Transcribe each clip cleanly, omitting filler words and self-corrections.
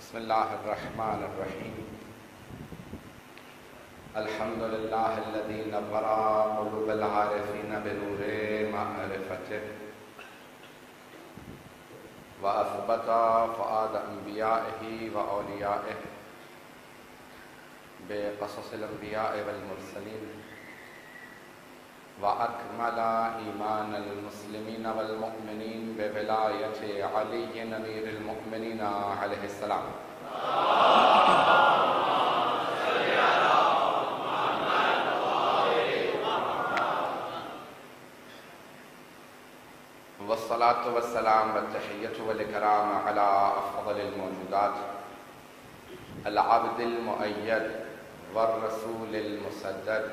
بسم الله الرحمن الرحيم. الحمد لله الذي نور قلوب العارفين بنور معرفته وأثبت فؤاد أنبيائه وأوليائه بقصص الأنبياء والمرسلين وأكمل إيمان المسلمين والمؤمنين بولاية علي أمير المؤمنين عليه السلام. والصلاة والسلام والتحية والإكرام على أفضل الموجودات العبد المؤيد والرسول المسدد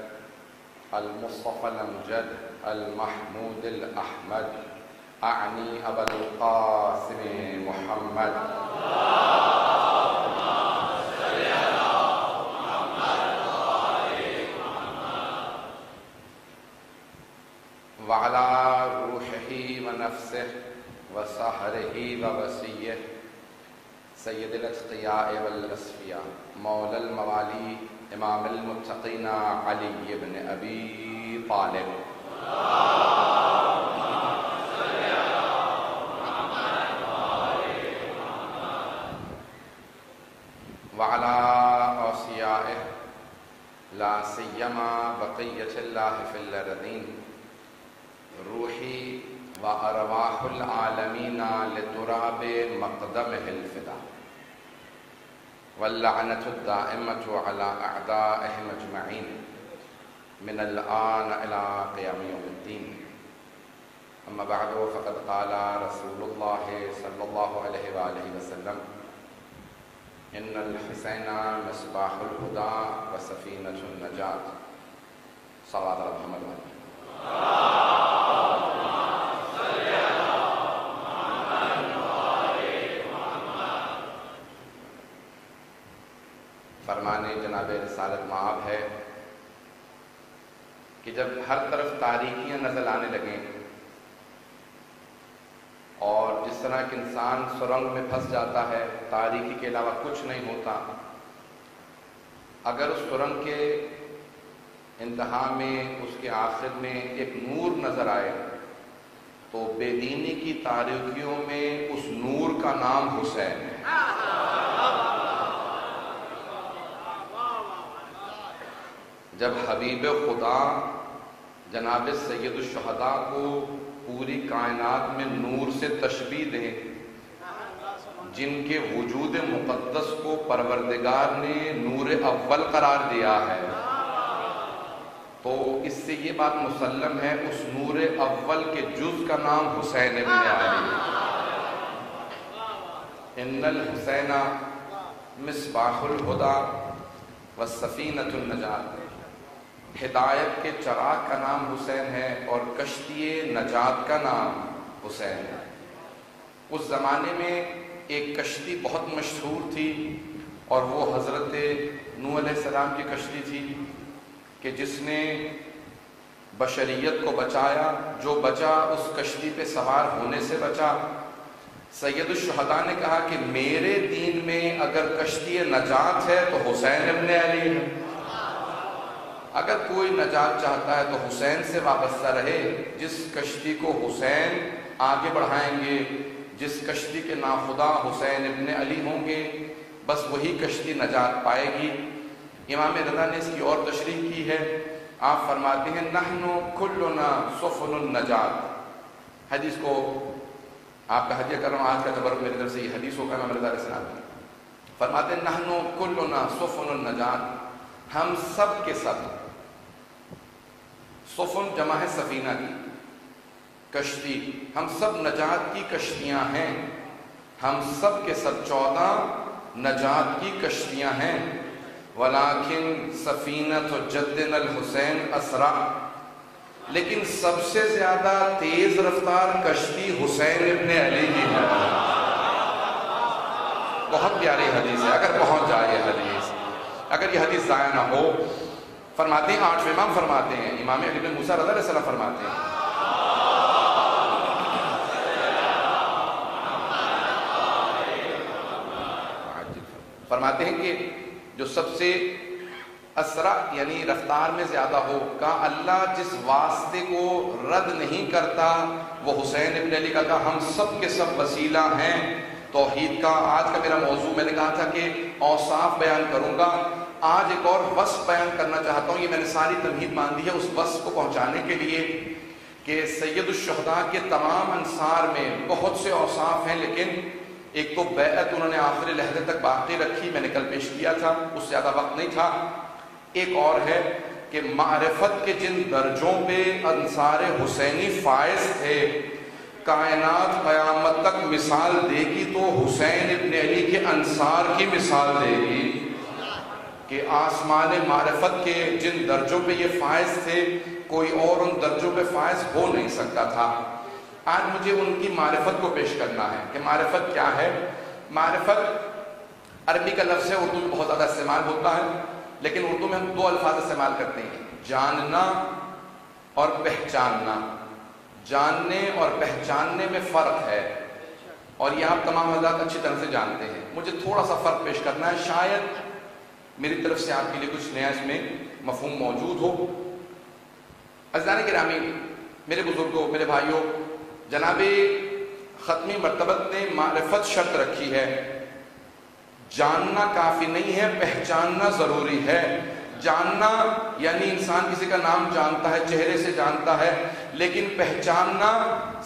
المصطفى الأمجد المحمود الأحمد أعني أبا القاسم محمد وعلى روحه ونفسه وسحره ووسيه سيد الأتقياء والأصفياء مولى الموالي امام المتقین علی بن ابی طالب وعلى اوصیائه لا سیما بقیة اللہ فی الارضین روحی وارواح العالمین لتراب مقدمه الفدا واللعنة الدائمة على أعدائهم أجمعين من الآن إلى قيام يوم الدين. أما بعد فقد قال رسول الله صلى الله عليه وآله وسلم إن الحسين مصباح الهدى وسفينة النجاة. صلوات على محمد وآله. فرمانے جناب رسالت مآب ہے کہ جب ہر طرف تاریکیاں نظر آنے لگیں اور جس طرح کہ انسان سرنگ میں پھنس جاتا ہے، تاریکی کے علاوہ کچھ نہیں ہوتا، اگر اس سرنگ کے انتہا میں، اس کے آخر میں ایک نور نظر آئے تو بے دینی کی تاریکیوں میں اس نور کا نام حسین ہے۔ جب حبیب خدا جناب سید الشہداء کو پوری کائنات میں نور سے تشبیہ دیں، جن کے وجود مقدس کو پروردگار نے نور اول قرار دیا ہے، تو اس سے یہ بات مسلم ہے اس نور اول کے جز کا نام حسین ابن علی۔ ان الحسین مصباح الہدی والسفینۃ النجات، ہدایت کے چراغ کا نام حسین ہے اور کشتی نجات کا نام حسین ہے۔ اس زمانے میں ایک کشتی بہت مشہور تھی اور وہ حضرت نوح علیہ السلام کی کشتی تھی کہ جس نے بشریت کو بچایا، جو بچا اس کشتی پہ سوار ہونے سے بچا۔ سید الشہداء نے کہا کہ میرے دین میں اگر کشتی نجات ہے تو حسین ابن علی ہے، اگر کوئی نجات چاہتا ہے تو حسین سے وابستہ رہے۔ جس کشتی کو حسین آگے بڑھائیں گے، جس کشتی کے ناخدا حسین ابن علی ہوں گے، بس وہی کشتی نجات پائے گی۔ امام رضا نے اس کی اور تشریح کی ہے، آپ فرماتے ہیں نحن کلنا سفن النجات۔ حدیث کو آپ کا ہدیہ کر رہا ہوں، آج کا تبرک میری طرف سے یہ حدیث ہوگا امام رضا علیہ السلام کی۔ فرماتے ہیں نحن کلنا سفن النجات، ہم سب کے سب، سفن جمع ہے سفینہ کی، کشتی، ہم سب نجات کی کشتیاں ہیں، ہم سب کے سب 14 نجات کی کشتیاں ہیں۔ ولیکن سفینۃ جدنا الحسین اسرع، لیکن سب سے زیادہ تیز رفتار کشتی حسین ابن علی کی ہے۔ بہت پیاری حدیث ہے، اگر پہنچ جائے یہ حدیث، اگر یہ حدیث ضائع نہ ہو۔ فرماتے ہیں 8 امام فرماتے ہیں، امام علی بن موسیٰ رضی اللہ علیہ وسلم فرماتے ہیں فرماتے ہیں کہ جو سب سے اسرع یعنی رفتار میں زیادہ ہو، کہا اللہ جس واسطے کو رد نہیں کرتا وہ حسین ابن علی کا، کہا ہم سب کے سب وسیلہ ہیں توحید کا۔ آج کا میرا موضوع میں نے کہا تھا کہ اوصاف بیان کروں گا، آج ایک اور وصف بیان کرنا چاہتا ہوں۔ یہ میں نے ساری تمہید مان دی ہے اس وصف کو پہنچانے کے لیے کہ سید الشہداء کے تمام انصار میں بہت سے اوصاف ہیں، لیکن ایک تو بیعت انہوں نے آخری لحظے تک باقی رکھی، میں نے کل پیش کیا تھا، اس سے زیادہ وقت نہیں تھا۔ ایک اور ہے کہ معرفت کے جن درجوں پہ انصار حسینی فائز تھے، کائنات قیامت تک مثال دے گی تو حسین ابن علی کے انصار کی مثال دے گی کہ آسمان معرفت کے جن درجوں پہ یہ فائز تھے کوئی اور ان درجوں پہ فائز ہو نہیں سکتا تھا۔ آج مجھے ان کی معرفت کو پیش کرنا ہے کہ معرفت کیا ہے۔ معرفت عربی کا لفظ ہے، اردو میں بہت زیادہ استعمال ہوتا ہے، لیکن اردو میں ہم دو الفاظ استعمال کرتے ہیں، جاننا اور پہچاننا۔ جاننے اور پہچاننے میں فرق ہے، اور یہ آپ تمام حضرات اچھی طرح سے جانتے ہیں۔ مجھے تھوڑا سا فرق پیش کرنا ہے، شاید میری طرف سے آپ کے لیے کچھ نیا اس میں مفہوم موجود ہو۔ عزیزان گرامی، میرے بزرگوں، میرے بھائیوں، جناب ختمی مرتبت نے معرفت شرط رکھی ہے، جاننا کافی نہیں ہے، پہچاننا ضروری ہے۔ جاننا یعنی انسان کسی کا نام جانتا ہے، چہرے سے جانتا ہے، لیکن پہچاننا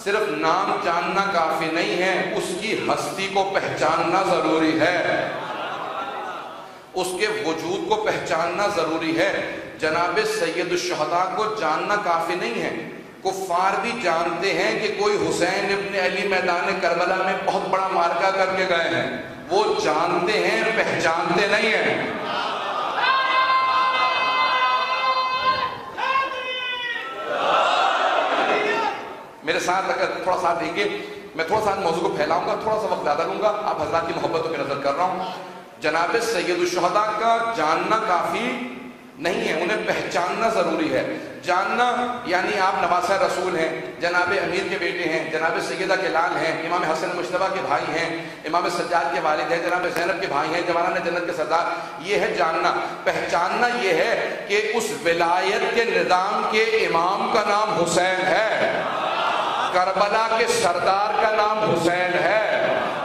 صرف نام جاننا کافی نہیں ہے، اس کی ہستی کو پہچاننا ضروری ہے، اس کے وجود کو پہچاننا ضروری ہے۔ جناب سید الشہداء کو جاننا کافی نہیں ہے، کفار بھی جانتے ہیں کہ کوئی حسین ابن علی میدان کربلا میں بہت بڑا مارکا کر کے گئے ہیں، وہ جانتے ہیں، پہچانتے نہیں ہیں۔ میرے ساتھ اگر تھوڑا ساتھ دیں گے، میں تھوڑا سا موضوع کو پھیلاؤں گا، تھوڑا سا وقت زیادہ لوں گا، آپ حضرات کی محبتوں پہ نظر کر رہا ہوں۔ جناب سید الشہداء کا جاننا کافی نہیں ہے، انہیں پہچاننا ضروری ہے۔ جاننا یعنی آپ نواسہ رسول ہیں، جناب امیر کے بیٹے ہیں، جناب سیدہ کے لال ہیں، امام حسن مجتبیٰ کے بھائی ہیں، امام سجاد کے والد ہیں، جناب زینب کے بھائی ہیں، جوانان جنت کے سردار۔ یہ ہے جاننا۔ پہچاننا یہ ہے کہ اس ولایت کے نظام کے امام کا نام حسین ہے، کربلا کے سردار کا نام حسین ہے،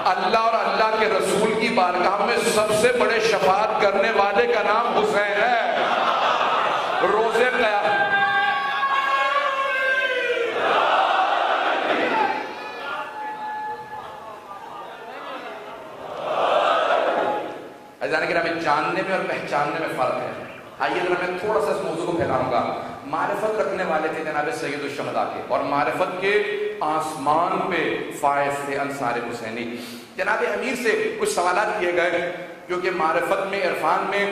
اللہ اور اللہ کے رسول کی بارگاہ میں سب سے بڑے شفاعت کرنے والے کا نام حسین ہے۔ روزے قیامت جاننے میں اور پہچاننے میں فرق ہے۔ آئیے ذرا میں تھوڑا سا اس موضوع کو پھیلاؤں گا۔ معرفت رکھنے والے تھے جناب سید الشہداء کے، اور معرفت کے آسمان پہ فائز تھے انصار حسینی۔ جناب امیر سے کچھ سوالات کیے گئے، کیونکہ معرفت میں، عرفان میں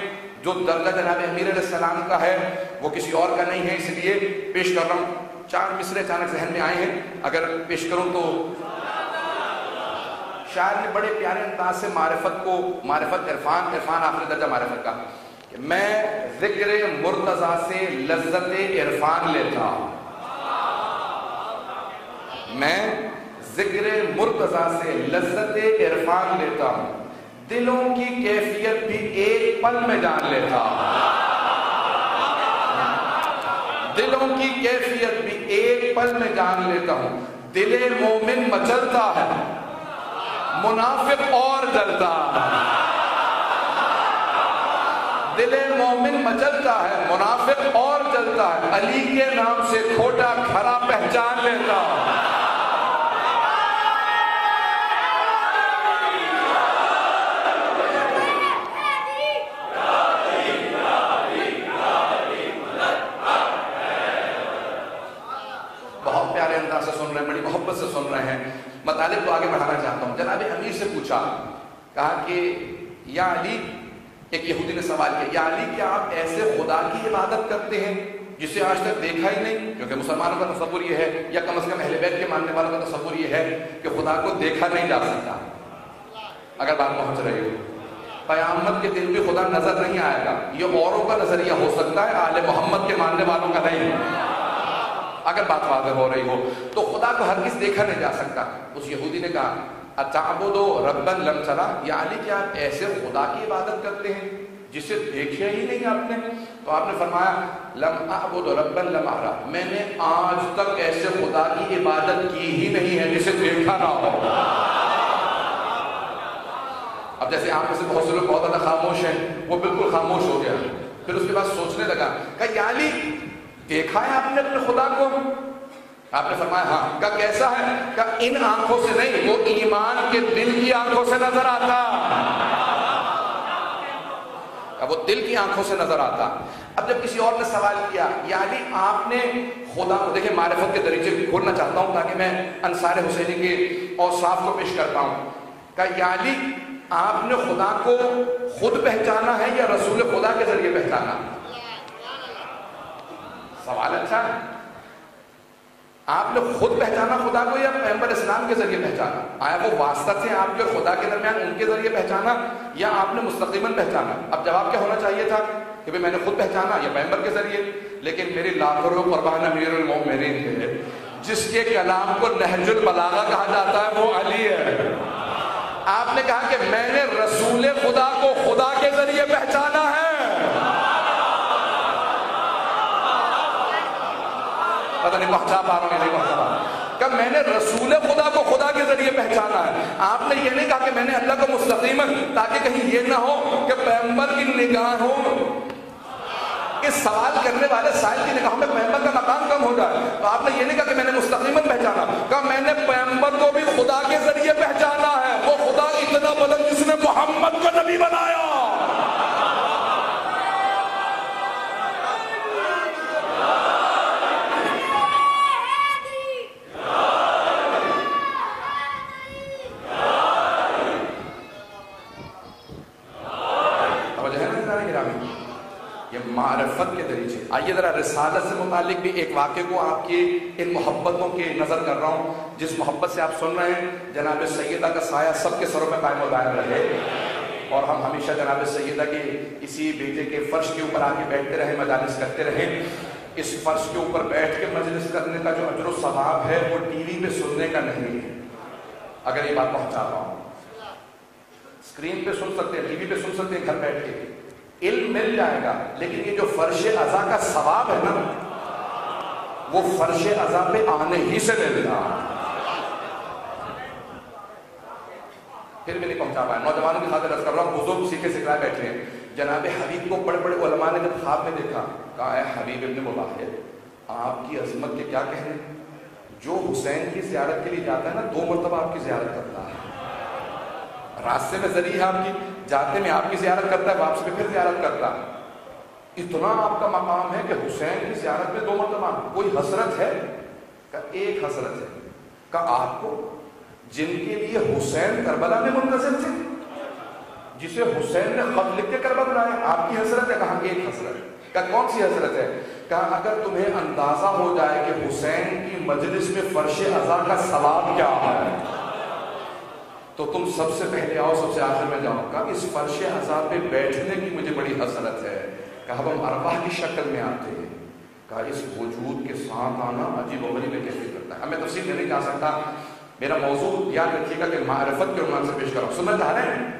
جو درجہ جناب امیر علیہ السلام کا ہے وہ کسی اور کا نہیں ہے، اس لیے پیش کر رہا ہوں۔ 4 مصرے اچانک ذہن میں آئے ہیں، اگر پیش کروں تو شاعر نے بڑے پیارے انداز سے معرفت کو، معرفت عرفان آخری درجہ معرفت کا، کہ میں ذکر مرتضیٰ سے لذت عرفان لیتا ہوں، میں ذکر مرتضیٰ سے لذت عرفان لیتا ہوں، دلوں کی کیفیت بھی ایک پل میں جان لیتا ہوں، دلوں کی کیفیت بھی ایک پل میں جان لیتا ہوں، دل مومن مچلتا ہے، منافق اور جلتا ہے، دل مومن مچلتا ہے، منافق اور جلتا ہے، علی کے نام سے کھوٹا کھرا پہچان لیتا ہے۔ بہت پیارے انداز سے سن رہے ہیں، بڑی محبت سے سن رہے ہیں۔ مطالب کو آگے بڑھانا چاہتا ہوں۔ جناب امیر سے پوچھا، کہا کہ یا علی، ایک یہودی نے سوال کیا، یا علی کیا آپ ایسے خدا کی عبادت کرتے ہیں جسے آج تک دیکھا ہی نہیں؟ کیونکہ مسلمانوں کا تصور یہ ہے، یا کم از کم اہل بیت کے ماننے والوں کا تصور یہ ہے کہ خدا کو دیکھا نہیں جا سکتا۔ اگر بات پہنچ رہی ہو، قیامت کے دن بھی خدا نظر نہیں آئے گا، یہ اوروں کا نظریہ ہو سکتا ہے، آل محمد کے ماننے والوں کا نہیں۔ اگر بات واضح ہو رہی ہو تو خدا کو ہرگز دیکھا نہیں جا سکتا۔ اس یہودی نے کہا اتعبدو ربا لم ترى، یا علی کیا آپ ایسے خدا کی عبادت کرتے ہیں جسے دیکھا ہی نہیں آپ نے؟ تو آپ نے فرمایا لم اعبد ربا لم ارى، میں نے آج تک ایسے خدا کی عبادت کی ہی نہیں ہے جسے دیکھا نہ ہو۔ اب جیسے آپ میں سے بہت سے لوگ بہت زیادہ خاموش ہیں، وہ بالکل خاموش ہو گیا، پھر اس کے بعد سوچنے لگا کہ یا علی دیکھا ہے آپ نے اپنے خدا کو؟ آپ نے فرمایا ہاں۔ کہ کیسا ہے؟ کہ ان آنکھوں سے نہیں، وہ ایمان کے دل کی آنکھوں سے نظر آتا، وہ دل کی آنکھوں سے نظر آتا۔ اب جب کسی اور نے سوال کیا یا علی آپ نے خدا کو، دیکھیں معرفت کے دریچے کھولنا چاہتا ہوں تاکہ میں انصار حسینی کے اوصاف کو پیش کر پاؤں، کہ یا علی آپ نے خدا کو خود پہچانا ہے یا رسول خدا کے ذریعے پہچانا؟ سوال اچھا ہے۔ آپ نے خود پہچانا خدا کو یا پیغمبر اسلام کے ذریعے پہچانا؟ آیا وہ واسطہ تھے آپ کے خدا کے درمیان، ان کے ذریعے پہچانا یا آپ نے مستقیماً پہچانا؟ اب جواب کیا ہونا چاہیے تھا کہ میں نے خود پہچانا یا پیغمبر کے ذریعے؟ لیکن میری لاکھوں قربان امیر المومنین ہے، جس کے کلام کو نہج البلاغہ کہا جاتا ہے، وہ علی ہے۔ آپ نے کہا کہ میں نے رسول خدا کو خدا کے ذریعے پہچانا ہے، پتہ نہیں پہنچا پا رہا ہوں یا نہیں پہنچا پا رہا، کہ میں نے رسول خدا کو خدا کے ذریعے پہچانا ہے۔ آپ نے یہ نہیں کہا کہ میں نے اللہ کو مستقیماً، تاکہ کہیں یہ نہ ہو کہ پیغمبر کی نگاہوں، اس سوال کرنے والے سائل کی نگاہوں میں پیغمبر کا مقام کم ہو جائے۔ تو آپ نے یہ نہیں کہا کہ میں نے مستقیماً پہچانا، کہا میں نے پیغمبر کو بھی خدا کے ذریعے پہچانا ہے، وہ خدا اتنا بلند جس نے محمد کو نبی بنایا۔ یہ معرفت کے دریچے۔ آئیے ذرا رسالت سے متعلق بھی ایک واقعے کو آپ کی ان محبتوں کی نظر کر رہا ہوں، جس محبت سے آپ سن رہے ہیں۔ جناب سیدہ کا سایہ سب کے سروں میں قائم و دائم رہے، اور ہم ہمیشہ جناب سیدہ کے اسی بیٹے کے فرش کے اوپر آ کے بیٹھتے رہیں، مجالس کرتے رہیں۔ اس فرش کے اوپر بیٹھ کے مجلس کرنے کا جو اجر و ثواب ہے وہ ٹی وی پہ سننے کا نہیں ہے، اگر یہ بات پہنچا رہا ہوں۔ اسکرین پہ سن سکتے ہیں، ٹی وی پہ سن سکتے ہیں، گھر بیٹھ کے علم مل جائے گا، لیکن یہ جو فرش عزا کا ثواب ہے نا، وہ فرش عزا پہ آنے ہی سے ملتا۔ پھر بھی نہیں پہنچا پایا۔ نوجوانوں کی خاطر عرض کر رہا ہوں، بزرگ سیکھے سکھائے بیٹھے ہیں۔ جناب حبیب کو بڑے بڑے علماء نے جب خواب میں دیکھا، کہا اے حبیب ابن مباحر، آپ کی عظمت کے کیا کہنے، جو حسین کی زیارت کے لیے جاتا ہے نا 2 مرتبہ آپ کی زیارت کرتا ہے، راستے میں ذریعہ ہے آپ کی، جاتے میں آپ کی زیارت کرتا ہے، واپس میں پھر زیارت کرتا ہے۔ اتنا آپ کا مقام ہے کہ حسین کی زیارت میں 2 مرتبہ۔ کوئی حسرت ہے؟ کہ ایک حسرت ہے، کہ آپ کو جن کے لیے حسین کربلا میں منتظر تھے، جسے حسین نے خط لکھ کے کربلا بنایا، آپ کی حسرت ہے؟ کہاں ایک حسرت۔ کہ کون سی حسرت ہے؟ کہا اگر تمہیں اندازہ ہو جائے کہ حسین کی مجلس میں فرش عزا کا ثواب کیا ہے تو تم سب سے پہلے آؤ، سب سے آخر میں جاؤ۔ کہا اس فرش عزا پہ بیٹھنے کی مجھے بڑی حسرت ہے۔ کہا ہم ارواح کی شکل میں آتے ہیں۔ کہا اس وجود کے ساتھ آنا عجیب و غریب کیفیت کرتا ہے۔ اب میں تفصیل میں نہیں جا سکتا، میرا موضوع یاد رکھیے گا کہ معرفت کے عنوان سے پیش کر رہا ہوں۔ سننا چاہ رہے ہیں؟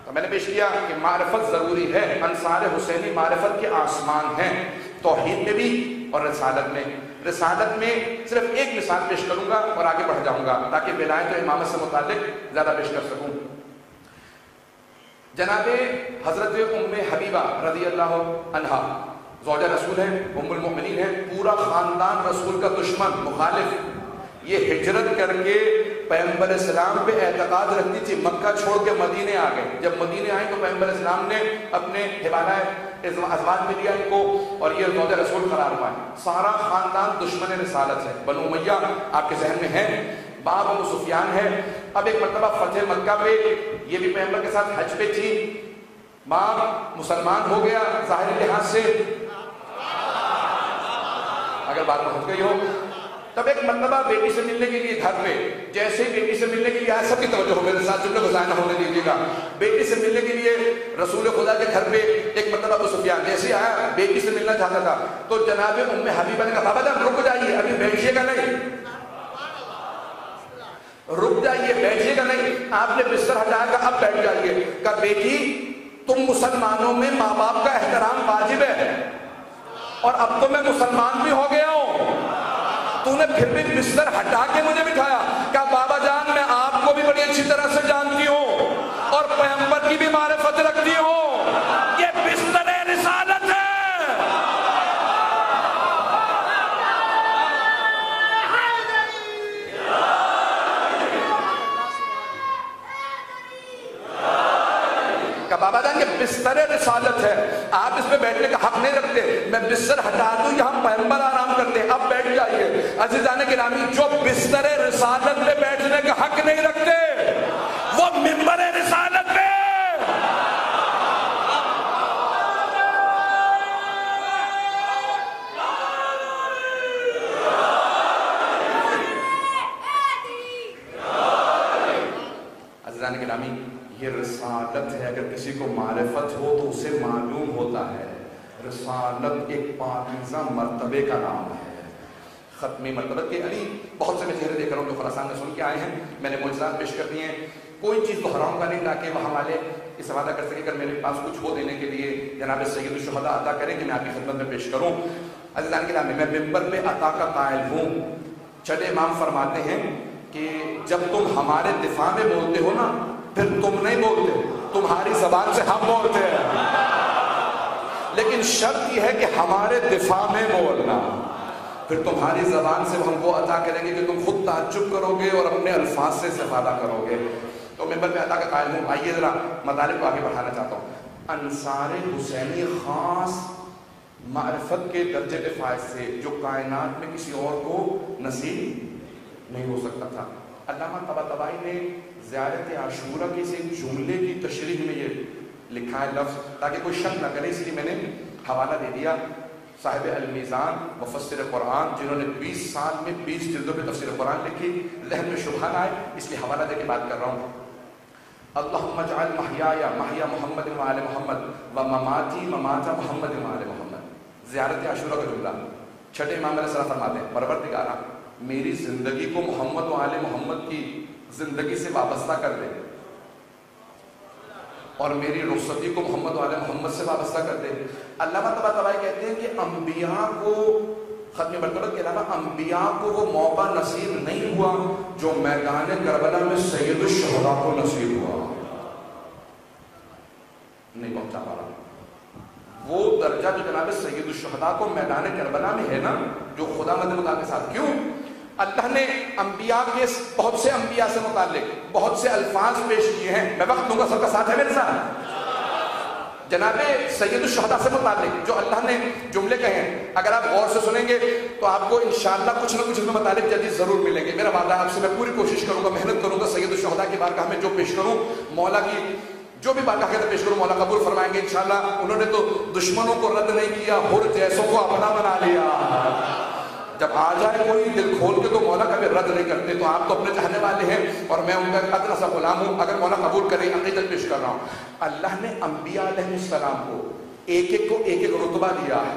تو میں نے پیش کیا کہ معرفت ضروری ہے۔ انصار حسینی معرفت کے آسمان ہیں، توحید میں بھی اور رسالت میں۔ رسالت میں صرف ایک مثال پیش کروں گا اور آگے بڑھ جاؤں گا تاکہ ولایت و امامت سے متعلق زیادہ پیش کر سکوں۔ جناب حضرت ام حبیبہ رضی اللہ عنہا زوجہ رسول ہیں، ام المؤمنین ہیں، پورا خاندان رسول کا دشمن، مخالف۔ یہ ہجرت کر کے پیغمبر اسلام پہ اعتقاد رکھتی تھی، مکہ چھوڑ کے مدینے آ گئے۔ جب مدینے آئے تو پیغمبر اسلام نے اپنے حوالہ ازواج میں دیا ان کو، اور یہ زوجہ رسول قرار پائے۔ سارا خاندان دشمن رسالت ہے۔ بنو امیہ آپ کے ذہن میں ہے، باب ابو سفیان ہے۔ اب ایک مرتبہ فتح مکہ پہ یہ بھی پیغمبر کے ساتھ حج پہ تھی، باپ مسلمان ہو گیا ظاہری لحاظ سے، اگر بات پہنچ گئی ہو۔ تب ایک مرتبہ بیٹی سے ملنے کے لیے گھر پہ، جیسے ہی بیٹی سے ملنے کے لیے آیا، سب کی توجہ ہو میرے ساتھ، جملے کو ضائع نہ ہونے دیجیے گا۔ بیٹی سے ملنے کے لیے رسول خدا کے گھر پہ ایک مرتبہ ابو سفیان جیسے ہی آیا، بیٹی سے ملنا چاہتا تھا، تو جناب ام حبیبہ نے کہا بابا جان رک جائیے، ابھی بیٹھیے گا نہیں۔ رک جائیے، بیٹھیے گا نہیں. آپ نے بستر ہٹایا کہ اب بیٹھ جائیے. کہا بیٹی تم مسلمانوں میں ماں باپ کا احترام واجب ہے، اور اب تو میں مسلمان بھی ہو گیا ہوں، تو نے پھر بھی بستر ہٹا کے مجھے بٹھایا. کہا بابا جان میں آپ کو بھی بڑی اچھی طرح سے جانتی ہوں اور پیغمبر کی بھی معرفت رکھتی ہوں، یہ بستر رسالت ہے. بابا جان یہ بستر رسالت ہے، آپ اس پہ بیٹھنے کا حق نہیں رکھتے. میں بستر ہٹا دوں، یہاں پیغمبر آرام کرتے ہیں، اب بیٹھ جائیے. عزیزان گرامی جو بستر رسالت پہ بیٹھنے کا حق نہیں رکھتے وہ منبر رسالت پہ. عزیزان گرامی یہ رسالت ہے. اگر کسی کو معرفت ہو تو اسے معلوم ہوتا ہے رسالت ایک پاکیزہ مرتبے کا نام ہے. ختمی مرتبت کے علی بہت سے میں چہرے دیکھ رہا ہوں جو خراسان میں سن کے آئے ہیں، میں نے معجزات پیش کر دیے ہیں. کوئی چیز تو حرام کا نہیں تاکہ وہاں والے اس وعدہ کر سکے کہ میرے پاس کچھ ہو دینے کے لیے جناب سید الشہداء عطا کریں کہ میں آپ کی خدمت میں پیش کروں. عزیزان گرامی میں منبر پہ عطا کا قائل ہوں. چھٹے امام فرماتے ہیں کہ جب تم ہمارے دفاع میں بولتے ہو نا پھر تم نہیں بولتے، تمہاری زبان سے ہم بولتے ہیں، لیکن شرط یہ ہے کہ ہمارے دفاع میں بولنا. پھر تمہاری زبان سے ہم وہ عطا کریں گے کہ تم خود تعجب کرو گے اور اپنے الفاظ سے استفادہ کرو گے. تو منبر پہ عطا کا قائل ہوں. آئیے ذرا مطالب کو آگے بڑھانا چاہتا ہوں. انصار حسینی خاص معرفت کے درجے کے فائز سے جو کائنات میں کسی اور کو نصیب نہیں ہو سکتا تھا. علامہ طباطبائی نے زیارت عاشورہ کے اس ایک جملے کی تشریح میں یہ لکھا ہے لفظ تاکہ کوئی شک نہ کرے، اس لیے میں نے حوالہ دے دیا. صاحب المیزان مفسر قرآن جنہوں نے 20 سال میں 20 جلدوں پہ تفسیر قرآن لکھی، ذہن میں شبہ نہ آئے اس لیے حوالہ دے کے بات کر رہا ہوں. اللہم اجعل محیایا محیا محمد و آل محمد و مماتی ممات محمد و آل محمد. زیارت عاشورہ کا جملہ چھٹے امام علیہ السلام فرماتے ہیں پروردگارا میری زندگی کو محمد و آل محمد کی زندگی سے وابستہ کر دے اور میری رخصتی کو محمد و آل محمد سے وابستہ کر دے. علامہ طباطبائی کہتے ہیں کہ انبیاء کو ختم مرتبت کے علاوہ انبیاء کو وہ موقع نصیب نہیں ہوا جو میدان کربلا میں سید الشہداء کو نصیب ہوا. نہیں پہنچا پا رہا وہ درجہ جو جناب سید الشہداء کو میدان کربلا میں ہے نا، جو خدا مدد کے ساتھ. کیوں؟ اللہ نے انبیاء کے بہت سے انبیاء سے متعلق بہت سے الفاظ پیش کیے ہیں. میں وقت دوں گا، سب کا ساتھ ہے میرے ساتھ. جناب سید الشہداء سے متعلق جو اللہ نے جملے کہے ہیں اگر آپ غور سے سنیں گے تو آپ کو انشاءاللہ کچھ نہ کچھ ان میں مطالب جدید ضرور ملیں گے. میرا وعدہ آپ سے میں پوری کوشش کروں گا، محنت کروں گا سید الشہداء کی بارگاہ میں جو پیش کروں مولا کی جو بھی بارگاہ کے پیش کروں مولا قبول فرمائیں گے انشاءاللہ. انہوں نے تو دشمنوں کو رد نہیں کیا، حر جیسوں کو اپنا بنا لیا. جب آ جائے کوئی دل کھول کے تو مولا کبھی رد نہیں کرتے. تو آپ تو اپنے چاہنے والے ہیں اور میں ان کا ادنا سا غلام ہوں. اگر مولا قبول کرے عقیدت پیش کر رہا ہوں. اللہ نے انبیاء علیہ السلام کو ایک ایک رتبہ دیا ہے،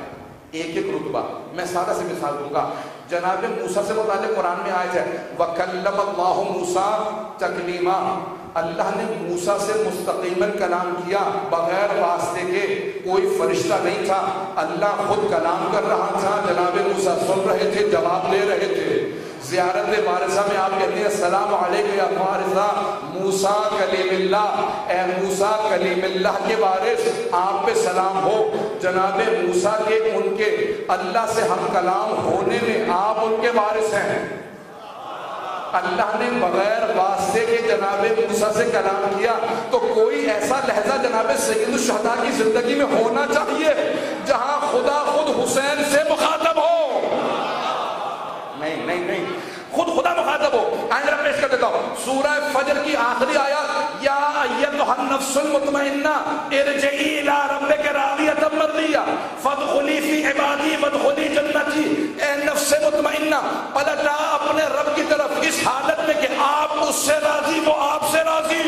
ایک رتبہ. میں سادہ سے مثال دوں گا. جناب موسیٰ سے متعلق قرآن میں آیت ہے وَكَلَّمَ اللَّهُ مُوسَىٰ تَكْلِيمًا. اللہ نے موسیٰ سے مستقیماً کلام کیا بغیر واسطے کے، کوئی فرشتہ نہیں تھا، اللہ خود کلام کر رہا تھا. جناب موسیٰ سن رہے تھے، جواب دے رہے تھے. زیارت وارثہ میں آپ کہتے ہیں السلام علیکم یا وارثہ موسیٰ کلیم اللہ، اے موسیٰ کلیم اللہ کے وارث آپ پہ سلام ہو. جناب موسیٰ کے ان کے اللہ سے ہم کلام ہونے میں آپ ان کے وارث ہیں. اللہ نے بغیر واسطے کے جناب موسیٰ سے کلام کیا تو کوئی ایسا لہجہ جناب سید الشہداء کی زندگی میں ہونا چاہیے جہاں خدا خود حسین سے مخاطب ہو. نہیں خود خدا مخاطب ہو. آئندہ پیش کر دیتا ہوں سورہ فجر کی آخری آیات یا ایتھا النفس المطمئنہ ارجعی الی ربک راضیۃ مرضیہ فادخلی فی عبادی وادخلی جنتی. اے نفس مطمئنہ پلٹ آ اپنے رب کی طرف اس حالت میں کہ آپ اس سے راضی وہ آپ سے راضی.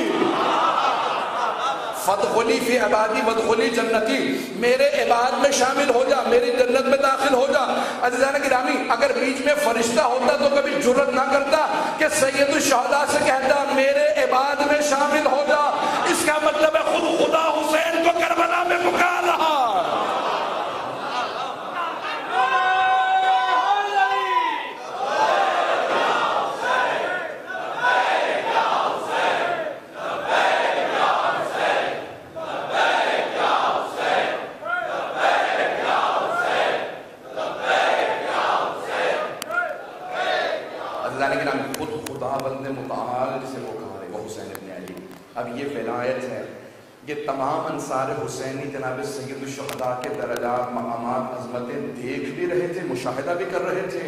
فادخلی فی عبادی وادخلی جنتی، میرے عباد میں شامل ہو جا، میری جنت میں داخل ہو جا۔ عزیزان گرامی، اگر بیچ میں فرشتہ ہوتا تو کبھی جرأت نہ کرتا کہ سید الشہداء سے کہتا میرے عباد میں شامل ہو جا۔ اس کا مطلب ہے خود خدا حسین کو کربلا میں پکار رہا۔ خود خدا بند متعال جسے وہ کہا رہے وہ حسین ابن علی۔ اب یہ ولایت ہے، یہ تمام انصار حسینی جناب سید الشہداء کے درجات، مقامات، عظمتیں دیکھ بھی رہے تھے، مشاہدہ بھی کر رہے تھے،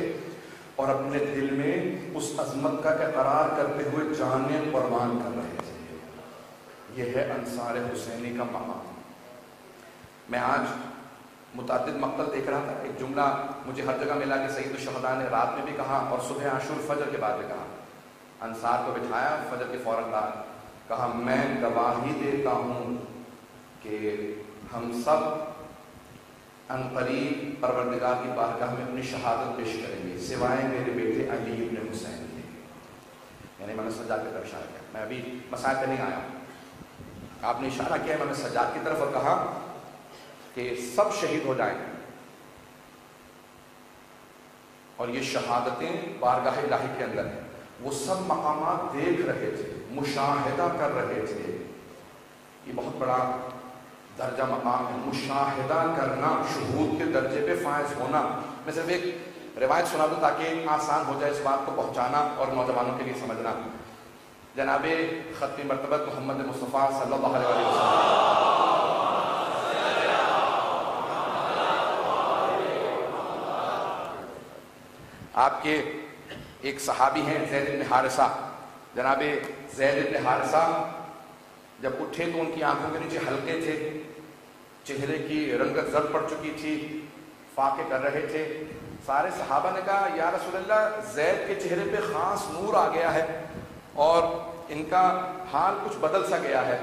اور اپنے دل میں اس عظمت کا اقرار کرتے ہوئے جانیں قربان کر رہے تھے۔ یہ ہے انصار حسینی کا مقام۔ میں آج متعدد مقتل دیکھ رہا تھا، ایک جملہ مجھے ہر جگہ ملا کہ سید الشہداء نے رات میں بھی کہا اور صبح عاشور فجر کے بعد بھی کہا۔ انصار کو بٹھایا فجر کے فوراً بعد، کہا میں گواہی دیتا ہوں کہ ہم سب عنقریب پروردگار کی بارگاہ میں اپنی شہادت پیش کریں گے سوائے میرے بیٹے علی ابن حسین کے۔ یعنی میں نے سجاد کی طرف اشارہ کیا، میں ابھی مسائل پہ نہیں آیا، آپ نے اشارہ کیا میں نے سجاد کی طرف اور کہا کہ سب شہید ہو جائیں اور یہ شہادتیں بارگاہ الہی کے اندر ہیں۔ وہ سب مقامات دیکھ رہے تھے، مشاہدہ کر رہے تھے۔ یہ بہت بڑا درجہ مقام ہے، مشاہدہ کرنا، شہود کے درجے پہ فائز ہونا۔ میں صرف ایک روایت سنا دوں تاکہ آسان ہو جائے اس بات کو پہنچانا اور نوجوانوں کے لیے سمجھنا۔ جناب ختم مرتبت محمد مصطفیٰ صلی اللہ علیہ وسلم آپ کے ایک صحابی ہیں زید بن حارثہ، جناب زید بن حارثہ جب اٹھے تو ان کی آنکھوں کے نیچے حلقے تھے، چہرے کی رنگت زرد پڑ چکی تھی، فاقے کر رہے تھے۔ سارے صحابہ نے کہا یا رسول اللہ زید کے چہرے پہ خاص نور آ گیا ہے اور ان کا حال کچھ بدل سا گیا ہے۔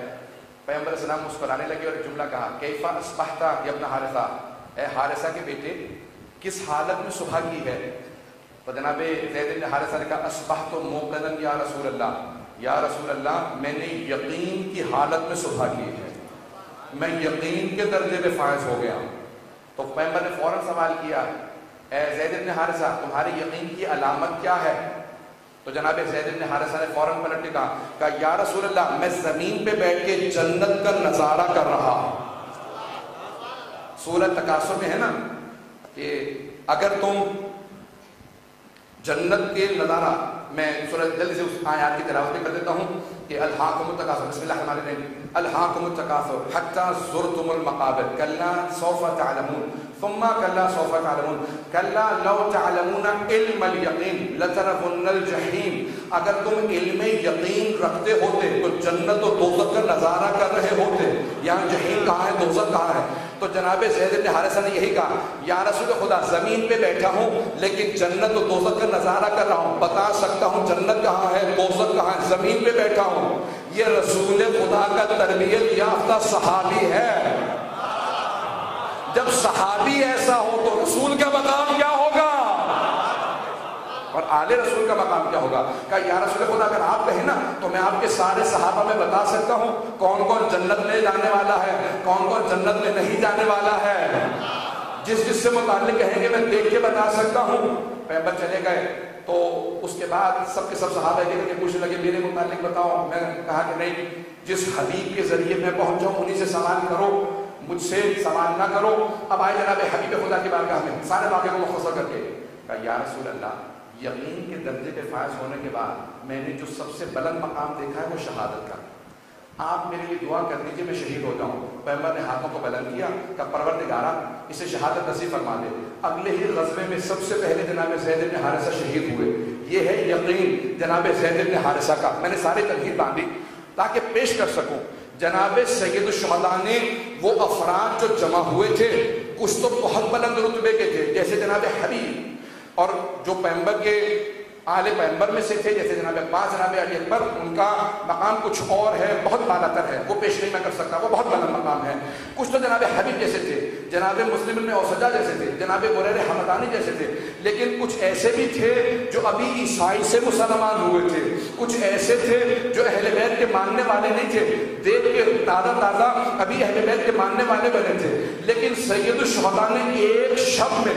پیغمبر علیہ السلام مسکرانے لگے اور ایک جملہ کہا کیفا اصبحت یا ابن حارثہ، اے حارثہ کے بیٹے کس حالت میں صبح کی ہے؟ تو جناب زید بن حارثہ نے کہا اصبحت موقنا یا رسول اللہ، یا رسول اللہ میں نے یقین کی حالت میں صبح کی ہے، میں یقین کے درجے پہ فائز ہو گیا۔ تو پیغمبر نے فوراً سوال کیا اے زید بن حارثہ تمہاری یقین کی علامت کیا ہے؟ تو جناب زید بن حارثہ نے فوراً پلٹ کے کہا یا رسول اللہ میں زمین پہ بیٹھ کے جنت کا نظارہ کر رہا ہوں۔ سورہ تکاثر میں ہے نا کہ اگر تم جنت کے نظارہ، میں سورہ جلدی سے اس آیات کی تلاوت کر دیتا ہوں کہ الہاکم التکاثر، بسم اللہ الرحمن الرحیم، الہاکم التکاثر حتی زرتم المقابر کلا سوف تعلمون ثم کلا سوف تعلمون کلا لو تعلمون علم الیقین لترون الجحیم۔ اگر تم علم یقین رکھتے ہوتے تو جنت و دوزخ کا نظارہ کر رہے ہوتے۔ یہاں جحیم کہاں ہے، دوزخ کہاں ہے؟ تو جناب زید بن حارثہ نے یہی کہا یا رسول خدا زمین پہ بیٹھا ہوں لیکن جنت و دوزخ کا نظارہ کر رہا ہوں، بتا سکتا ہوں جنت کہاں ہے، دوزخ کہاں ہے، زمین پہ بیٹھا ہوں۔ یہ رسول خدا کا تربیت یافتہ صحابی ہے۔ جب صحابی ایسا ہو تو رسول کا مقام کیا ہوگا اور آل رسول کا مقام کیا ہوگا؟ کہا یا رسول خدا اگر آپ کہیں نا تو میں آپ کے سارے صحابہ میں بتا سکتا ہوں کون کون جنت میں جانے والا ہے، کون کون جنت میں نہیں جانے والا ہے، جس سے متعلق کہیں گے میں دیکھ کے بتا سکتا ہوں۔ پیغمبر چلے گئے تو اس کے بعد سب کے سب صحابہ کے پوچھنے لگے میرے متعلق بتاؤ۔ میں نے کہا کہ نہیں، جس حبیب کے ذریعے میں پہنچ جاؤں انہی سے سوال کرو، مجھ سے سوال نہ کرو۔ اب آئے جناب حبیب خدا کی بارگاہ میں سارے واقعے کو مختصر کر کے کہا یا رسول اللہ یقین کے درجے پہ فائز ہونے کے بعد میں نے جو سب سے بلند مقام دیکھا ہے وہ شہادت کا، آپ میرے لیے دعا کر دیجیے میں شہید ہو جاؤں۔ پیغمبر نے ہاتھوں کو بلند کیا کہ پروردگارا اسے شہادت نصیب فرما دے۔ اگلے ہی غزوے میں سب سے پہلے جناب زید بن حارثہ شہید ہوئے۔ یہ ہے یقین جناب زید بن حارثہ کا۔ میں نے ساری تمہید باندھی تاکہ پیش کر سکوں۔ جناب سید الشہداء نے وہ افراد جو جمع ہوئے تھے کچھ تو بہت بلند رتبے کے تھے جیسے جناب حبیب، اور جو پیغمبر کے آل پیغمبر میں سے تھے، جیسے جناب عباس، جناب علی اکبر، ان کا مقام کچھ اور ہے، بہت بالا تر ہے، وہ پیش نہیں میں کر سکتا، وہ بہت بلند مقام ہے۔ کچھ تو جناب حبیب جیسے تھے، جناب مسلم بن اوسجہ جیسے تھے، جناب بریر حمدانی جیسے تھے، لیکن کچھ ایسے بھی تھے جو ابھی عیسائی سے مسلمان ہوئے تھے، کچھ ایسے تھے جو اہل بیت کے ماننے والے نہیں تھے، دیکھ کے تازہ ابھی اہل بیت کے ماننے والے بنے تھے، لیکن سید الشہداء نے ایک شب میں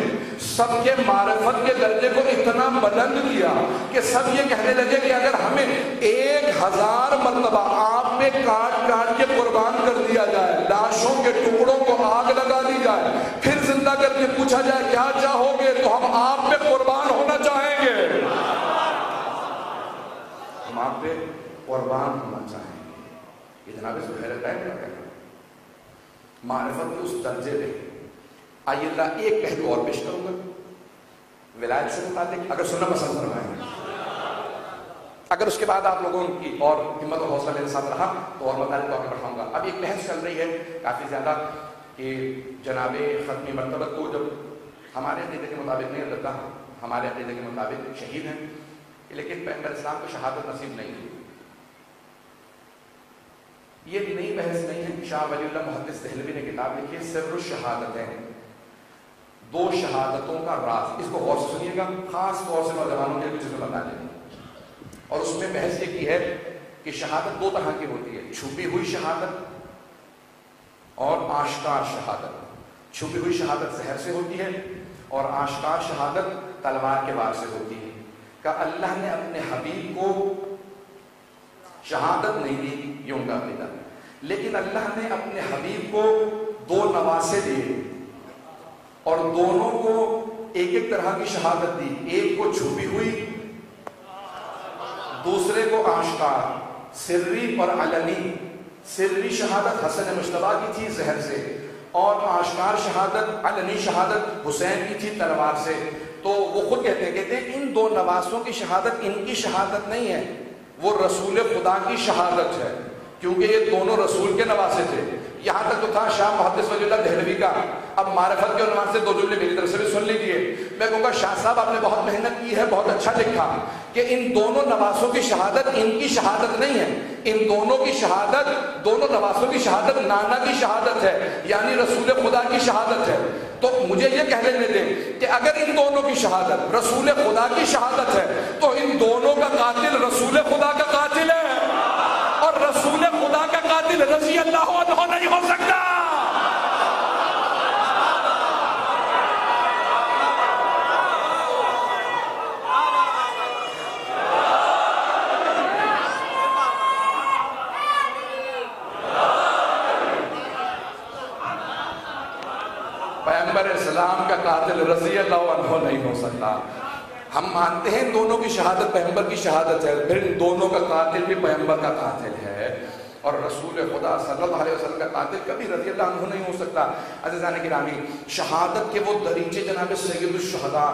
سب کے معرفت کے درجے کو اتنا بلند کیا کہ سب یہ کہنے لگے کہ اگر ہمیں 1000 مرتبہ آپ پہ کاٹ کاٹ کے قربان کر دیا جائے، لاشوں کے ٹکڑوں کو آگ لگا دی جائے، پھر زندہ کر کے پوچھا جائے کیا چاہو گے، تو ہم آپ پہ قربان ہونا چاہیں گے، ہم آپ پہ قربان ہونا چاہیں گے۔ یہ جناب زہیر ٹائم کا کہنا، معرفت کے اس درجے میں آئیے اللہ ایک پہلو اور پیش کروں گا ولایت سے متعلق، اگر سننا پسند فرمائیں، اگر اس کے بعد آپ لوگوں کی اور ہمت اور حوصلہ میرے ساتھ رہا تو اور مطالعے کو آگے بڑھاؤں گا۔ اب ایک بحث چل رہی ہے کافی زیادہ کہ جناب ختمی مرتبہ کو جب ہمارے عقیدے کے مطابق نہیں، اللہ ہمارے عقیدے کے مطابق شہید ہیں، لیکن پیغمبر اسلام کو شہادت نصیب نہیں ہوئی۔ یہ نئی بحث نہیں ہے، شاہ ولی اللہ محدث دہلوی نے کتاب لکھی ہے سر الشہادتین، 2 شہادتوں کا راز، اس کو غور سے سنیے گا، خاص طور سے نوجوانوں کے لیے جس میں بتا دیں، اور اس میں بحث یہ کی ہے کہ شہادت 2 طرح کی ہوتی ہے، چھپی ہوئی شہادت اور آشکار شہادت۔ چھپی ہوئی شہادت زہر سے ہوتی ہے اور آشکار شہادت تلوار کے وار سے ہوتی ہے۔ کہ اللہ نے اپنے حبیب کو شہادت نہیں دی، یہ ان کا عقیدہ، لیکن اللہ نے اپنے حبیب کو 2 نواسے دیے اور دونوں کو ایک ایک طرح کی شہادت دی، ایک کو چھپی ہوئی، دوسرے کو آشکار، سری اور علنی۔ سری شہادت حسن مجتبیٰ کی تھی زہر سے، اور آشکار شہادت، علنی شہادت حسین کی تھی تلوار سے۔ تو وہ خود کہتے ہیں ان 2 نواسوں کی شہادت ان کی شہادت نہیں ہے، وہ رسول خدا کی شہادت ہے، کیونکہ یہ دونوں رسول کے نواسے تھے۔ یہاں تک تو تھا شاہ محدث ولی اللہ دہلوی کا۔ اب معرفت کے عنوان سے 2 جملے میری طرف سے بھی سن لیجئے۔ میں کہوں گا شاہ صاحب آپ نے بہت محنت کی ہے، بہت اچھا لکھا کہ ان دونوں نواسوں کی شہادت ان کی شہادت نہیں ہے، ان دونوں کی شہادت، دونوں نواسوں کی شہادت نانا کی شہادت ہے، یعنی رسول خدا کی شہادت ہے۔ تو مجھے یہ کہہ لینے دیں کہ اگر ان دونوں کی شہادت رسول خدا کی شہادت ہے تو ان دونوں کا قاتل رسول خدا کا قاتل ہے، اور رسول خدا کا قاتل رضی اللہ عنہ نہیں ہو سکتا۔ پیغمبر اسلام کا قاتل رضی اللہ عنہ نہیں ہو سکتا۔ ہم مانتے ہیں دونوں کی شہادت پیغمبر کی شہادت ہے، پھر ان دونوں کا قاتل بھی پیغمبر کا قاتل ہے، اور رسول خدا صلی اللہ علیہ وسلم کا قاتل کبھی رضی اللہ عنہ نہیں ہو سکتا۔ عزیزان گرامی، شہادت کے وہ دریچے جناب سید الشہداء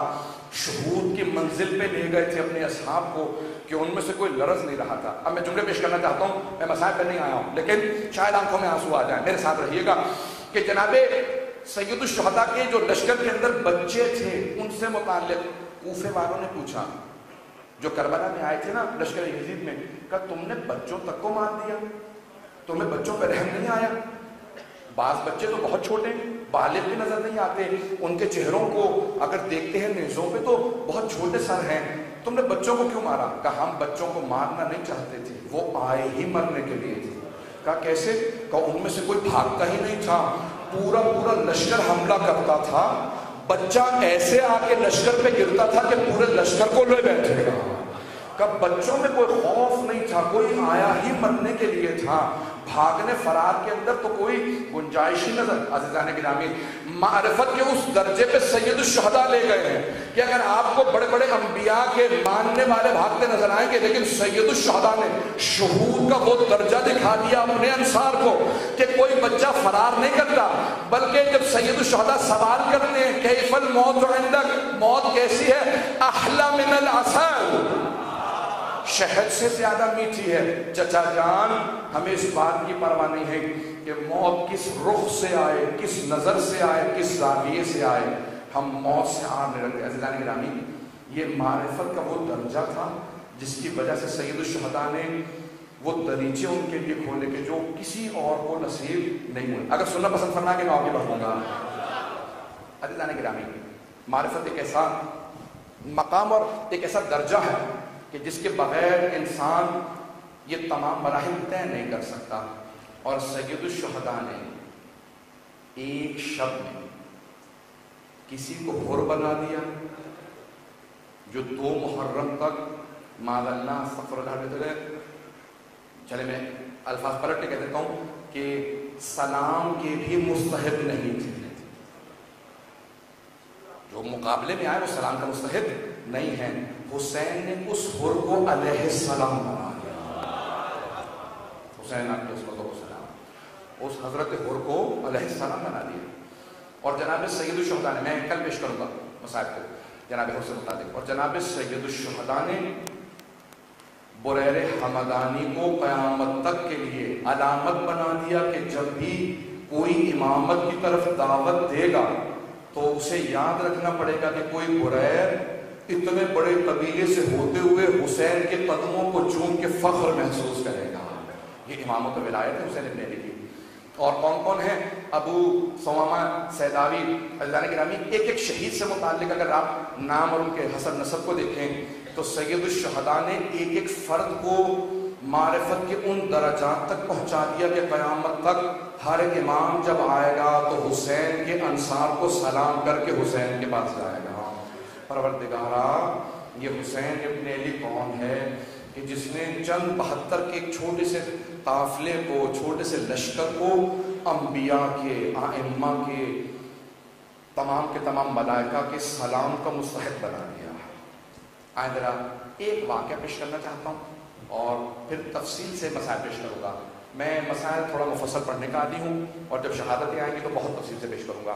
شہود کی منزل پہ لے گئے تھے اپنے اصحاب کو کہ ان میں سے کوئی لرز نہیں رہا تھا۔ اب میں جملے پیش کرنا چاہتا ہوں، میں مسائل پہ نہیں آیا ہوں، لیکن شاید آنکھوں میں آنسو آ جائیں، میرے ساتھ رہیے گا کہ جناب سید الشہداء کے جو لشکر کے اندر بچے تھے ان سے متعلق کوفے والوں نے پوچھا، جو کربلا میں آئے تھے نا لشکر یزید میں، کہ تم نے بچوں تک کو مار دیا، تمہیں بچوں پہ رحم نہیں آیا؟ بعض بچے تو بہت چھوٹے بالغ بھی نظر نہیں آتے، ان کے چہروں کو اگر دیکھتے ہیں نیزوں پہ تو بہت چھوٹے سر ہیں، تم نے بچوں کو کیوں مارا؟ کہا ہم بچوں کو مارنا نہیں چاہتے تھے، وہ آئے ہی مرنے کے لیے تھے۔ کہا کیسے؟ کہا ان میں سے کوئی بھاگتا ہی نہیں تھا، پورا لشکر حملہ کرتا تھا، بچہ ایسے آ کے لشکر پہ گرتا تھا کہ پورے لشکر کو لے بیٹھے گا۔ کہ بچوں میں کوئی خوف نہیں تھا، کوئی آیا ہی مرنے کے لیے تھا، بھاگنے فرار کے اندر تو کوئی گنجائش ہی نظر۔ عزیزان گرامی، معرفت کے اس درجے پہ سید الشہداء لے گئے ہیں کہ اگر آپ کو بڑے بڑے انبیاء کے ماننے والے بھاگتے نظر آئیں گے، لیکن سید الشہداء نے شہود کا وہ درجہ دکھا دیا اپنے انصار کو کہ کوئی بچہ فرار نہیں کرتا، بلکہ جب سید الشہداء سوال کرتے ہیں کیف الموت عندک، موت کیسی ہے؟ احلی من العسل، شہد سے زیادہ میٹھی ہے۔ چچا جان، ہمیں اس بات کی پرواہ نہیں ہے کہ موت کس رخ سے آئے، کس نظر سے آئے، کس زاویے سے آئے، ہم موت سے آر نہیں رکھتے۔ عزیزان گرامی، یہ معرفت کا وہ درجہ تھا جس کی وجہ سے سید الشہداء نے وہ دریچے ان کے لیے کھولے کہ جو کسی اور کو نصیب نہیں ہوئے. اگر سننا پسند کرنا کہ میں آگے بڑھوں گا. عزیزان گرامی، معرفت ایک ایسا مقام اور ایک ایسا درجہ ہے کہ جس کے بغیر انسان یہ تمام مراحل طے نہیں کر سکتا. اور سید الشہداء نے ایک شب میں کسی کو حر بنا دیا جو 2 محرم تک معاذ اللہ استغفر اللہ. چلے میں الفاظ پلٹ کے کہہ دیتا ہوں کہ سلام کے بھی مستحق نہیں تھے. جو مقابلے میں آئے وہ سلام کا مستحق نہیں ہے. حسین نے اس حر کو علیہ السلام بنا دیا. حسین آپ کے اس کو سلام، اس حضرت حر کو علیہ السلام بنا دیا. اور جناب سید الشہداء نے، میں کل پیش کروں گا مصائب کو جناب حر سے متعلق، اور جناب سید الشہداء نے بریر حمدانی کو قیامت تک کے لیے علامت بنا دیا کہ جب بھی کوئی امامت کی طرف دعوت دے گا تو اسے یاد رکھنا پڑے گا کہ کوئی بریر اتنے بڑے قبیلے سے ہوتے ہوئے حسین کے قدموں کو چوم کے فخر محسوس کرے گا. یہ امامت و ولایت ہے حسین ابن علی کی. اور کون کون ہیں؟ ابو ثمامہ سیداوی. عزیزان گرامی، ایک ایک شہید سے متعلق اگر آپ نام اور ان کے حسب نسب کو دیکھیں تو سید الشہداء نے ایک ایک فرد کو معرفت کے ان درجات تک پہنچا دیا کہ قیامت تک ہر امام جب آئے گا تو حسین کے انصار کو سلام کر کے حسین کے پاس جائے گا. پروردگارا، یہ حسین ابن علی کون ہے کہ جس نے چند 72 کے ایک چھوٹے سے قافلے کو، چھوٹے سے لشکر کو انبیاء کے، ائمہ کے، تمام ملائکہ کے سلام کا مستحق بنا دیا. آئیں ذرا ایک واقعہ پیش کرنا چاہتا ہوں اور پھر تفصیل سے مسائل پیش کروں گا. میں مسائل تھوڑا مفصل پڑھنے کا عادی ہوں اور جب شہادتیں آئیں گی تو بہت تفصیل سے پیش کروں گا.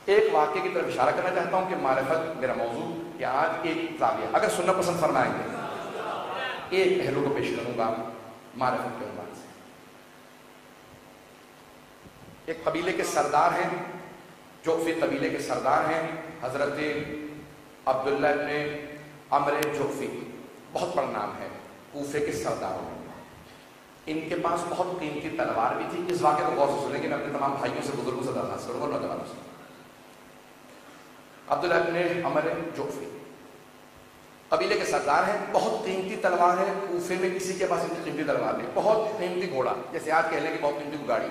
ایک واقعے کی طرف اشارہ کرنا چاہتا ہوں کہ معرفت میرا موضوع یا آج ایک زاویہ، اگر سننا پسند فرمائیں گے ایک پہلو کو پیش کروں گا معرفت کے عنوان سے. ایک قبیلے کے سردار ہیں، جوفی قبیلے کے سردار ہیں حضرت عبداللہ ابن عمرو جوفی. بہت بڑا نام ہے کوفے کے سرداروں میں. ان کے پاس بہت قیمتی تلوار بھی تھی. اس واقعے کو غور سے سنیں گے. میں اپنے تمام بھائیوں سے، بزرگوں سے درخواست کروں گا، نوجوانوں سے. عبداللہ ابن عمرو جوفی قبیلے کے سردار ہیں. بہت قیمتی تلوار ہے. کوفے میں کسی کے پاس اتنی قیمتی تلوار نہیں. بہت قیمتی گھوڑا، جیسے آج کہہ لیں کہ بہت قیمتی گاڑی.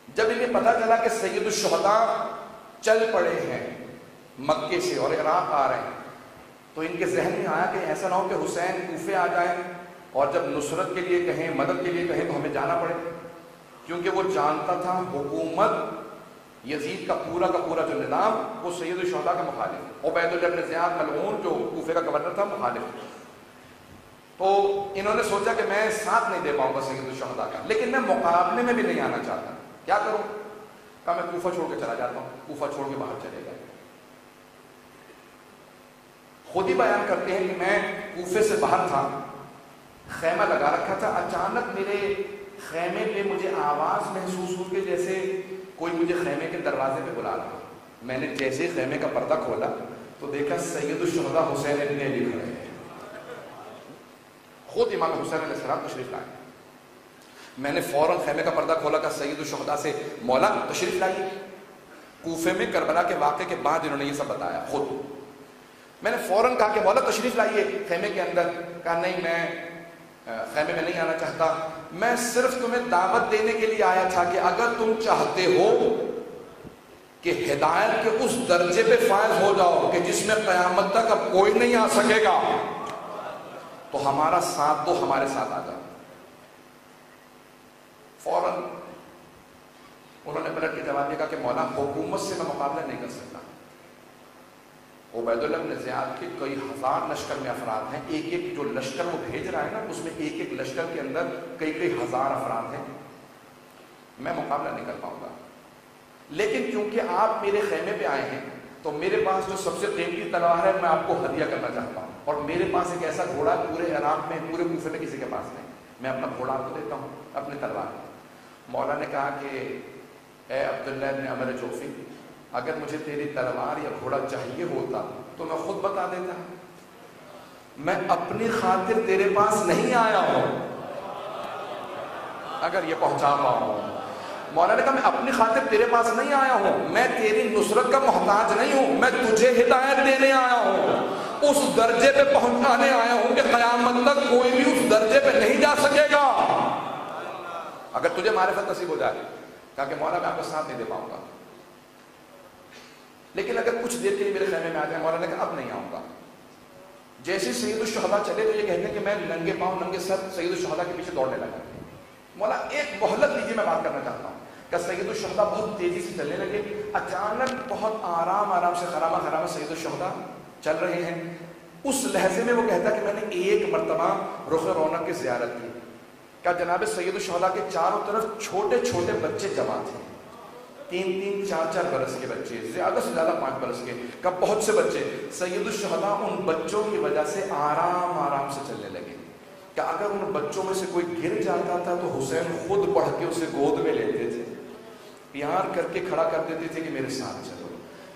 جب انہیں پتا چلا کہ سید الشہداء چل پڑے ہیں مکے سے اور عراق آ رہے ہیں تو ان کے ذہن میں آیا کہ ایسا نہ ہو کہ حسین کوفے آ جائیں اور جب نصرت کے لیے کہیں، مدد کے لیے کہیں تو ہمیں جانا پڑے. کیونکہ وہ جانتا تھا حکومت یزید کا پورا جو نظام وہ سید الشہداء کا مخالف. عبید اللہ بن زیاد ملعون جو کوفے کا گورنر تھا مخالف. تو انہوں نے سوچا کہ میں ساتھ نہیں دے پاؤں گا سید الشہداء کا، لیکن میں مقابلے میں بھی نہیں آنا چاہتا. کیا کروں؟ کہا میں کوفہ چھوڑ کے چلا جاتا ہوں. کوفہ چھوڑ کے باہر چلے گئے. خود ہی بیان کرتے ہیں کہ میں کوفے سے باہر تھا، خیمہ لگا رکھا تھا. اچانک میرے خیمے پہ مجھے آواز محسوس ہوئی کہ جیسے کوئی مجھے خیمے کے دروازے پہ بلا رہا. میں نے جیسے خیمے کا پردہ کھولا تو دیکھا سید الشہداء حسین ابن علی کھڑے ہیں. خود امام حسین علیہ السلام تشریف لائے. میں نے فوراً خیمے کا پردہ کھولا کہ سید الشہداء سے مولا تشریف لائیے. کوفے میں کربلا کے واقعے کے بعد انہوں نے یہ سب بتایا. خود میں نے فوراً کہا کہ مولا تشریف لائیے خیمے کے اندر. کہا نہیں، میں خیمے میں نہیں آنا چاہتا. میں صرف تمہیں دعوت دینے کے لیے آیا تھا کہ اگر تم چاہتے ہو کہ ہدایت کے اس درجے پہ فائز ہو جاؤ کہ جس میں قیامت تک اب کوئی نہیں آ سکے گا تو ہمارا ساتھ دو، ہمارے ساتھ آ جاؤ. فوراً انہوں نے پلٹ کے جواب دیا کہ مولا حکومت سے میں مقابلہ نہیں کر سکتا. عبید اللہ بن زیاد کے کئی ہزار لشکر میں افراد ہیں. ایک ایک جو لشکر وہ بھیج رہا ہے نا اس میں ایک ایک لشکر کے اندر کئی ہزار افراد ہیں. میں مقابلہ نہیں کر پاؤں گا. لیکن کیونکہ آپ میرے خیمے پہ آئے ہیں تو میرے پاس جو سب سے قیمتی تلوار ہے میں آپ کو ہدیہ کرنا چاہتا ہوں. اور میرے پاس ایک ایسا گھوڑا پورے عراق میں، پورے کوفے میں کسی کے پاس نہیں. میں اپنا گھوڑا آپ کو دیتا ہوں، اپنی تلوار. مولا نے کہا کہ اے عبداللہ بن عمرو جوفی، اگر مجھے تیری تلوار یا گھوڑا چاہیے ہوتا تو میں خود بتا دیتا، میں اپنی خاطر تیرے پاس نہیں آیا ہوں، اگر یہ پہنچا پاؤں۔ مولا نے کہا میں اپنی خاطر تیرے پاس نہیں آیا ہوں، میں تیری نصرت کا محتاج نہیں ہوں، میں تجھے ہدایت دینے آیا ہوں، اس درجے پہ پہنچانے آیا ہوں کہ قیامت تک کوئی بھی اس درجے پہ نہیں جا سکے گا اگر تجھے معرفت نصیب ہو جائے۔ کہا کہ مولا میں آپ کا ساتھ نہیں دے پاؤں گا، لیکن اگر کچھ دیر کے لیے میرے خیمے میں آ جائے۔ مولا نے کہا اب نہیں آؤں گا۔ جیسے سید الشہداء چلے تو یہ کہتے ہیں کہ میں ننگے پاؤں ننگے سر سید الشہداء کے پیچھے دوڑنے لگا۔ مولا ایک مہلت لیجیے، میں بات کرنا چاہتا ہوں۔ کہ سید الشہداء بہت تیزی سے چلنے لگے، اچانک بہت آرام سے خرامہ سید الشہداء چل رہے ہیں۔ اس لحظے میں وہ کہتا کہ میں نے ایک مرتبہ رخ رونق کی زیارت کی، کہ جناب سید الشہداء کے چاروں طرف چھوٹے چھوٹے بچے جمع تھے، 3-3 4-4 برس کے بچے، زیادہ سے زیادہ 5 برس کے، کہ بہت سے بچے۔ سید الشہداء ان بچوں کی وجہ سے آرام سے چلنے لگے، کہ اگر ان بچوں میں سے کوئی گر جاتا تھا تو حسین خود بڑھ کے اسے گود میں لیتے تھے، پیار کر کے کھڑا کر دیتے تھے کہ میرے ساتھ چلو،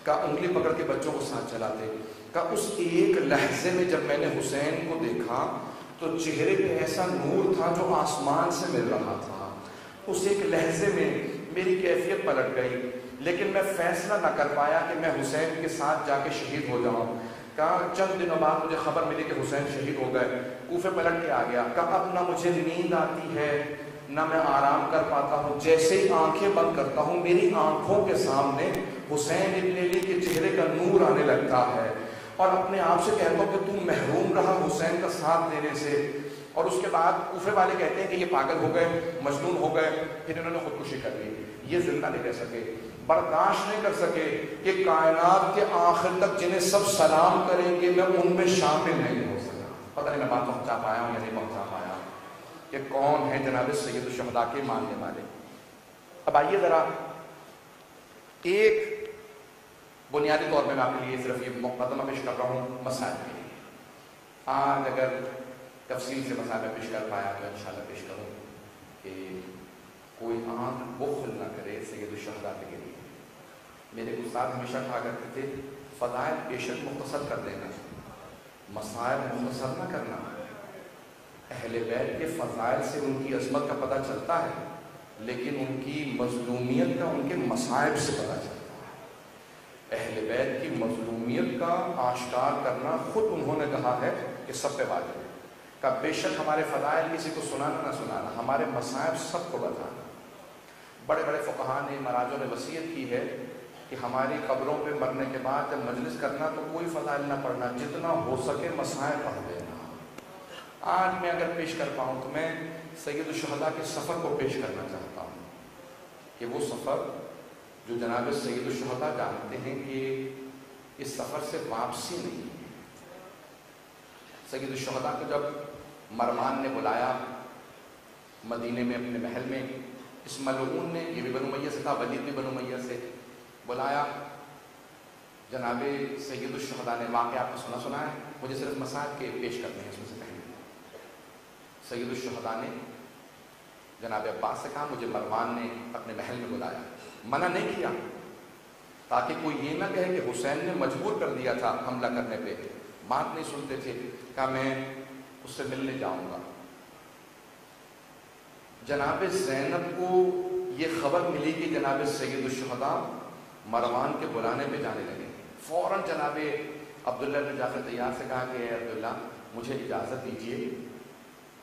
کہ انگلی پکڑ کے بچوں کو ساتھ چلاتے۔ کہ اس ایک لحظے میں جب میں نے حسین کو دیکھا تو چہرے پہ ایسا نور تھا جو آسمان سے مل رہا تھا۔ اس ایک لحظے میں میری کیفیت پلٹ گئی، لیکن میں فیصلہ نہ کر پایا کہ میں حسین کے ساتھ جا کے شہید ہو جاؤں۔ کہا چند دنوں بعد مجھے خبر ملی کہ حسین شہید ہو گئے، کوفے پلٹ کے آ گیا۔ کہا اب نہ مجھے نیند آتی ہے نہ میں آرام کر پاتا ہوں، جیسے ہی آنکھیں بند کرتا ہوں میری آنکھوں کے سامنے حسین ابن علی کے چہرے کا نور آنے لگتا ہے، اور اپنے آپ سے کہتا ہوں کہ تم محروم رہا حسین کا ساتھ دینے سے۔ اور اس کے بعد کوفے والے کہتے ہیں کہ یہ پاگل ہو گئے، مجنون ہو گئے، پھر انہوں نے خودکشی کر لی۔ یہ زندہ نہیں رہ سکے، برداشت نہیں کر سکے کہ کائنات کے آخر تک جنہیں سب سلام کریں گے میں ان میں شامل نہیں ہو سکا۔ پتہ نہیں میں بات پہنچا پایا ہوں یا نہیں پہنچا پایا کہ کون ہے جناب سید الشہداء کے ماننے والے۔ اب آئیے ذرا ایک بنیادی طور پہ میں آپ کے لیے صرف یہ مقدمہ پیش کر رہا ہوں مسائل کے لیے۔ آج اگر تفصیل سے مسائل پیش کر پایا تو انشاءاللہ پیش کروں کہ کوئی آنکھ بخل نہ کرے سید الشہداء کے لیے۔ میرے استاد ہمیشہ کہا کرتے تھے فضائل بیشک مختصر کر دینا، مسائل مختصر نہ کرنا۔ اہل بیت کے فضائل سے ان کی عظمت کا پتہ چلتا ہے، لیکن ان کی مظلومیت کا ان کے مصائب سے پتہ چلتا ہے۔ اہل بیت کی مظلومیت کا آشکار کرنا خود انہوں نے کہا ہے کہ سب پہ واجب ہے، کہ بے شک ہمارے فضائل کسی کو سنانا نہ سنانا، ہمارے مصائب سب کو بتانا۔ بڑے بڑے فقہاء نے مراجعوں نے وصیت کی ہے کہ ہماری قبروں پہ مرنے کے بعد جب مجلس کرنا تو کوئی فضائل نہ پڑھنا، جتنا ہو سکے مصائب پڑھ دینا۔ آج میں اگر پیش کر پاؤں تو میں سید الشہداء کے سفر کو پیش کرنا چاہتا ہوں، کہ وہ سفر جو جناب سید الشہداء جانتے ہیں کہ اس سفر سے واپسی نہیں ہے۔ سید الشہداء کو جب مروان نے بلایا مدینے میں اپنے محل میں، اس ملعون نے، یہ بھی بنو امیہ سے تھا، ولید بھی بنو امیہ سے، بلایا جناب سید الشہداء نے۔ واقعہ آپ کو سنا ہے، مجھے صرف مسائل کے پیش کرنے ہیں۔ اس میں سے پہلے سید الشہداء نے جناب عباس سے کہا مجھے مروان نے اپنے محل میں بلایا، منع نہیں کیا تاکہ کوئی یہ نہ کہے کہ حسین نے مجبور کر دیا تھا حملہ کرنے پہ، بات نہیں سنتے تھے۔ کہا میں اس سے ملنے جاؤں گا۔ جناب زینب کو یہ خبر ملی کہ جناب سید الشہداء مروان کے بلانے پہ جانے لگے، فوراً جناب عبداللہ بن جعفر طیار سے کہا کہ اے عبداللہ مجھے اجازت دیجیے،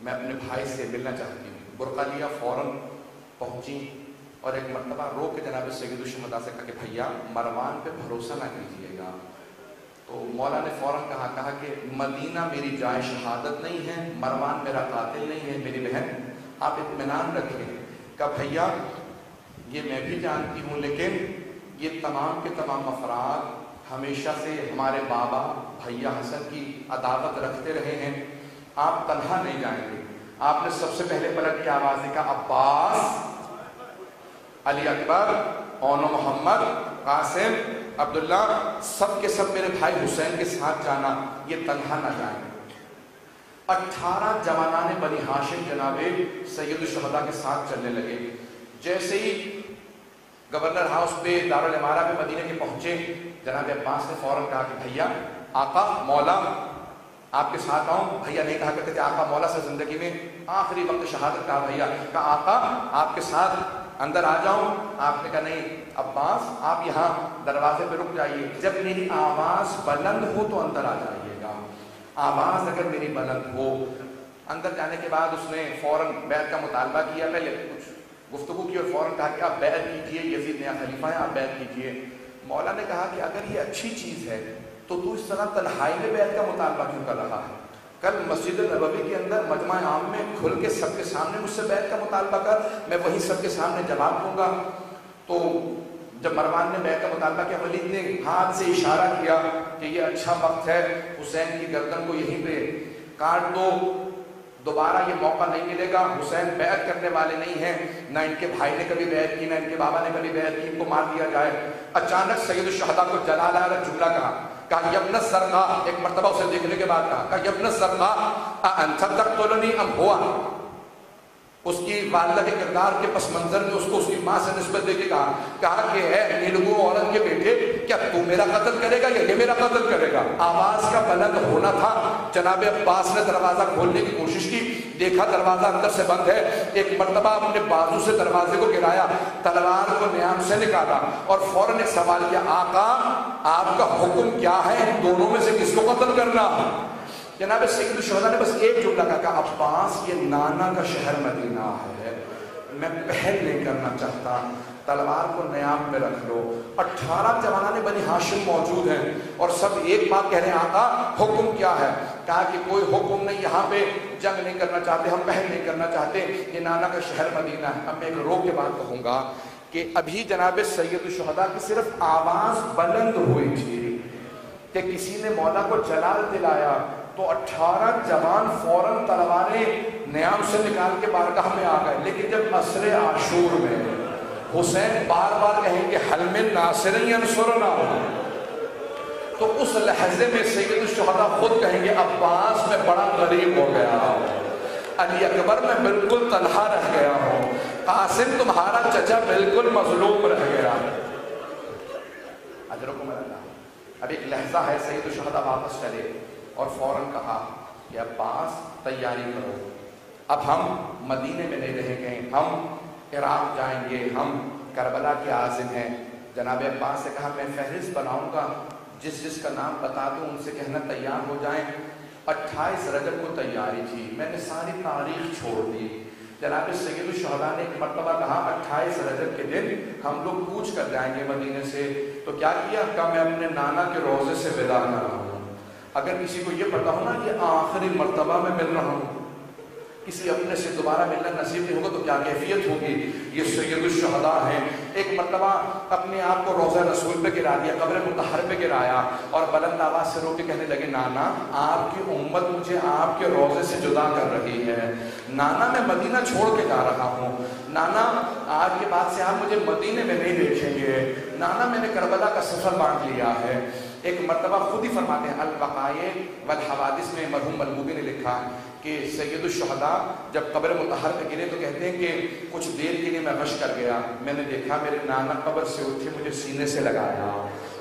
میں اپنے بھائی سے ملنا چاہتی ہوں۔ برقع لیا، فوراً پہنچی، اور ایک مرتبہ رو کے جناب سید الشہداء سے کہا کہ بھیا مروان پہ بھروسہ نہ کیجیے گا۔ تو مولا نے فوراً کہا کہ مدینہ میری جائے شہادت نہیں ہے، مروان میرا قاتل نہیں ہے، میری بہن آپ اطمینان رکھیں۔ کہ بھیا یہ میں بھی جانتی ہوں، لیکن یہ تمام کے تمام افراد ہمیشہ سے ہمارے بابا بھیا حسن کی عداوت رکھتے رہے ہیں، آپ تنہا نہیں جائیں گے۔ آپ نے سب سے پہلے پلٹ کے آواز دی، کہا عباس، علی اکبر، اونو محمد، قاسم، عبداللہ، سب کے سب میرے بھائی حسین کے ساتھ جانا، یہ تنہا نہ جائیں۔ 18 جوانان بنی ہاشم جناب سید الشہداء کے ساتھ چلنے لگے۔ جیسے ہی گورنر ہاؤس پہ دارالعمارہ پہ مدینہ کے پہنچے، جناب عباس نے فوراً کہا کہ بھیا آقا مولا آپ کے ساتھ آؤں؟ بھیا نہیں کہا کرتے تھے آقا مولا سے زندگی میں آخری وقت شہادت کہا بھیا، کہا آقا آپ کے ساتھ اندر آ جاؤں؟ آپ نے کہا نہیں عباس آپ یہاں دروازے پہ رک جائیے، جب میری آواز بلند ہو تو اندر آ جائیے گا، آواز اگر میری بلند ہو۔ اندر جانے کے بعد اس نے فوراً بیعت کا مطالبہ کیا، پہلے کچھ گفتگو کی اور فوراً کہا کہ آپ بیعت کیجیے، یزید نیا خلیفہ ہے آپ بیعت کیجیے۔ مولا نے کہا کہ اگر یہ اچھی چیز ہے تو اس طرح تنہائی میں بیعت کا مطالبہ کیوں کر رہا ہے؟ کل مسجد نبوی کے اندر مجمع عام میں کھل کے سب کے سامنے مجھ سے بیعت کا مطالبہ کر، میں وہی سب کے سامنے جواب دوں گا۔ تو جب مروان نے بیعت کا مطالبہ کیا، ولید نے ہاتھ سے اشارہ کیا کہ یہ اچھا وقت ہے، حسین کی گردن کو یہیں پہ کاٹ دو، دوبارہ یہ موقع نہیں ملے گا۔ حسین بیعت کرنے والے نہیں ہیں، نہ ان کے بھائی نے کبھی بیعت کی، نہ ان کے بابا نے کبھی بیعت کی، ان کو مار دیا جائے۔ اچانک سید الشہداء کو جلال آیا اور جملہ کہا یبن الزرقاء، ایک مرتبہ اسے دیکھنے کے بعد کہا یبن الزرقاء انت تقتلنی ام ہوا؟ اس کی والدہ کے کردار کے پس منظر میں اس کو اس کی ماں سے نسبت دے کے کہا کہ اے نیلگوں عورت کے بیٹے، کیا تو میرا قتل کرے گا یا یہ میرا قتل کرے گا؟ آواز کا بلند ہونا تھا۔ جناب عباس نے دروازہ کھولنے کی کوشش کی، دیکھا دروازہ اندر سے بند ہے، ایک مرتبہ اپنے بازو سے دروازے کو گرایا، تلوار کو نیام سے نکالا اور فوراً ایک سوال کیا، آقا آپ کا حکم کیا ہے، ان دونوں میں سے کس کو قتل کرنا؟ جناب سید الشہداء نے بس ایک جملہ کہا، عباس یہ نانا کا شہر مدینہ ہے، میں پہل نہیں کرنا چاہتا، تلوار کو نیام میں رکھ لو۔ 18 جوانان بنی ہاشم موجود ہیں اور سب ایک بات کہہ رہے ہیں، آقا حکم کیا ہے؟ کہا کہ کوئی حکم نہیں، یہاں پہ جنگ نہیں کرنا چاہتے، ہم پہل نہیں کرنا چاہتے، یہ نانا کا شہر مدینہ ہے۔ اب میں ایک روک کے بات کہوں گا کہ ابھی جناب سید الشہداء کی صرف آواز بلند ہوئی تھی کہ کسی نے مولا کو جلال دلایا تو 18 جوان فوراً تلواریں نیام سے نکال کے بارگاہ میں آ گئے، لیکن جب عصر عاشور میں حسین بار بار کہیں گے حل من ناصر ینصرنا، تو اس لحظے میں سید الشہداء خود کہیں گے عباس میں بڑا غریب ہو گیا، علی اکبر میں بالکل تنہا رہ گیا ہوں، قاسم تمہارا چچا بالکل مظلوم رہ گیا۔ اجرکم اللہ۔ اب ایک لحظہ ہے، سید الشہداء واپس چلے اور فوراً کہا کہ عباس تیاری کرو، اب ہم مدینے میں نہیں رہیں گے، ہم عراق جائیں گے، ہم کربلا کے عازم ہیں۔ جناب عباس سے کہا میں فہرست بناؤں گا، جس جس کا نام بتا دوں ان سے کہنا تیار ہو جائیں۔ 28 رجب کو تیاری تھی، میں نے ساری تاریخ چھوڑ دی۔ جناب سید الشہداء نے ایک مرتبہ کہا 28 رجب کے دن ہم لوگ کوچ کر جائیں گے مدینے سے، تو کیا کیا؟ کہا میں اپنے نانا کے روضے سے ودا کر رہا ہوں۔ اگر کسی کو یہ پتا ہو نا کہ آخری مرتبہ میں مل رہا ہوں، کسی اپنے سے دوبارہ ملنا نصیب نہیں ہوگا تو کیا کیفیت ہوگی؟ یہ سید الشہداء ہیں۔ ایک مرتبہ اپنے آپ کو روضہ رسول پہ گرا دیا، قبر مطہر پہ گرایا اور بلند آواز سے رو کے کہنے لگے نانا آپ کی امت مجھے آپ کے روضے سے جدا کر رہی ہے، نانا میں مدینہ چھوڑ کے جا رہا ہوں، نانا آج کے بعد سے آپ مجھے مدینے میں نہیں دیکھیں گے، نانا میں نے کربلا کا سفر بانٹ لیا ہے۔ ایک مرتبہ خود ہی فرماتے ہیں الوقائع والحوادث میں مرحوم ملبوبی نے لکھا کہ سید الشہداء جب قبر مطہر پہ گرے تو کہتے ہیں کہ کچھ دیر کے لیے میں غش کر گیا، میں نے دیکھا میرے نانا قبر سے اٹھے مجھے سینے سے لگایا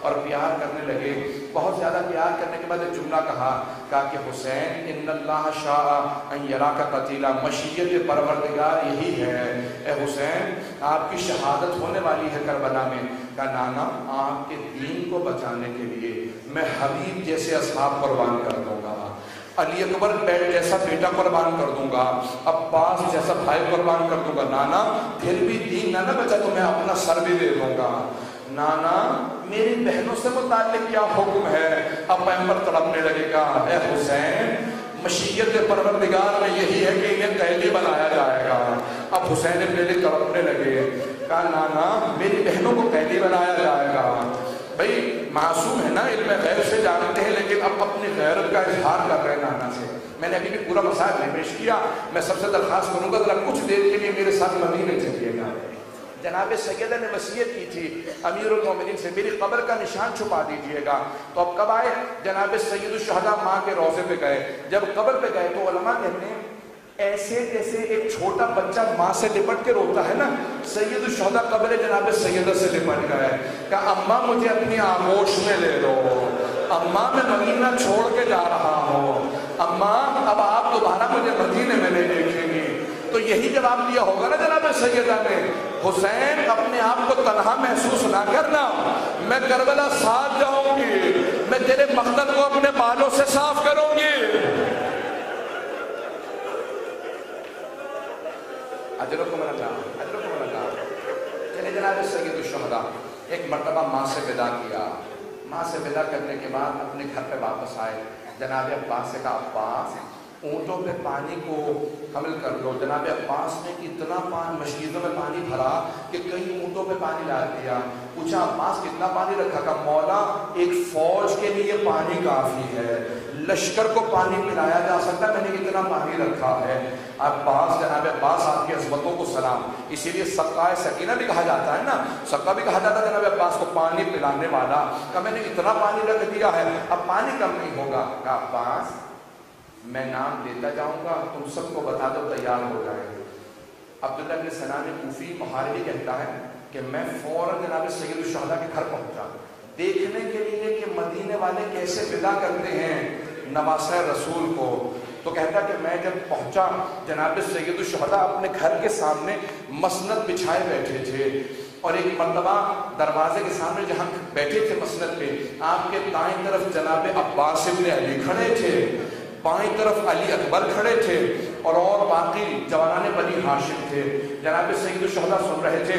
اور پیار کرنے لگے۔ بہت زیادہ پیار کرنے کے بعد ایک جملہ کہا کہ حسین ان اللہ شاء ان یراک قتیلا، مشیت پروردگار یہی ہے، اے حسین آپ کی شہادت ہونے والی ہے کربلا میں۔ کہا نانا آپ کے دین کو بچانے کے لیے میں حبیب جیسے اصحاب قربان کر دوں گا، علی اکبر جیسا بیٹا قربان کر دوں گا، عباس جیسا بھائی قربان کر دوں گا، نانا پھر بھی دین نہ بچا تو میں اپنا سر بھی دے دوں گا۔ نانا میری بہنوں سے متعلق کیا حکم ہے؟ اب پیغمبر تڑپنے لگے گا، اے حسین مشیت پروردگار میں یہی ہے کہ انہیں قیدی بنایا جائے گا۔ اب حسین ابن علی تڑپنے لگے، کہا نانا میری بہنوں کو قیدی بنایا جائے گا۔ بھئی معصوم ہے نا، علم غیب سے جانتے ہیں، لیکن اب اپنی غیرت کا اظہار کر رہے ہیں نانا سے۔ میں نے ابھی بھی پورا مسائل نہیں پیش کیا، میں سب سے درخواست کروں گا ذرا کچھ دیر کے لیے میرے ساتھ مدینے چلیے گا۔ جناب سیدہ نے وصیت کی تھی امیر المومنین سے میری قبر کا نشان چھپا دیجئے گا، تو اب کب آئے؟ جناب سید الشہداء ماں کے روضے پہ گئے۔ جب قبر پہ گئے تو علماء کہتے ہیں ایسے جیسے ایک چھوٹا بچہ ماں سے لپٹ کے روتا ہے نا، سید الشہداء قبر جناب سیدہ سے لپٹ گئے، کہا اماں مجھے اپنی آغوش میں لے لو، اماں میں مدینہ چھوڑ کے جا رہا ہوں، اماں اب آپ دوبارہ مجھے مدینے میں نہیں دیکھیں گی۔ تو یہی جواب دیا ہوگا نا جناب سیدہ نے، حسین اپنے آپ کو تنہا محسوس نہ کرنا، میں کربلا ساتھ جاؤں گی، میں تیرے مقتل کو اپنے بالوں سے صاف کروں گی۔ اجرکم اللہ، اجرکم اللہ۔ چلے جناب سید الشہداء ایک مرتبہ ماں سے ودا کیا، ماں سے ودا کرنے کے بعد اپنے گھر پہ واپس آئے، جناب عباس سے کہا عباس اونٹوں پہ پانی کو حمل کر لو۔ جناب عباس نے اتنا مشکیزوں میں پانی بھرا کہ کئی اونٹوں پہ پانی ڈال دیا۔ پوچھا عباس کتنا پانی رکھا؟ کہ مولا ایک فوج کے لیے پانی کافی ہے، لشکر کو پانی پلایا جا سکتا ہے، میں نے اتنا پانی رکھا ہے۔ عباس، جناب عباس آپ کی عظمتوں کو سلام۔ اسی لیے سقائے سکینہ بھی کہا جاتا ہے نا، سقا بھی کہا جاتا ہے جناب عباس کو، پانی پلانے والا۔ کہ میں نے اتنا پانی رکھ دیا ہے، اب پانی کم نہیں ہوگا۔ کہ عباس میں نام دیتا جاؤں گا، تم سب کو بتا دو تیار ہو جائے۔ عبداللہ بن سنان کوفی محاربی کہتا ہے کہ میں فوراً جناب سید الشہداء کے گھر پہنچا دیکھنے کے لیے کہ مدینے والے کیسے ودا کرتے ہیں نواسہ رسول کو۔ تو کہتا کہ میں جب پہنچا جناب سید الشہداء اپنے گھر کے سامنے مسند بچھائے بیٹھے تھے، اور ایک مرتبہ دروازے کے سامنے جہاں بیٹھے تھے مسند پہ، آپ کے دائیں طرف جناب عباس ابن علی کھڑے تھے، بائیں طرف علی اکبر کھڑے تھے، اور باقی جوانان بنی ہاشم تھے۔ جناب سید الشہداء سن رہے تھے،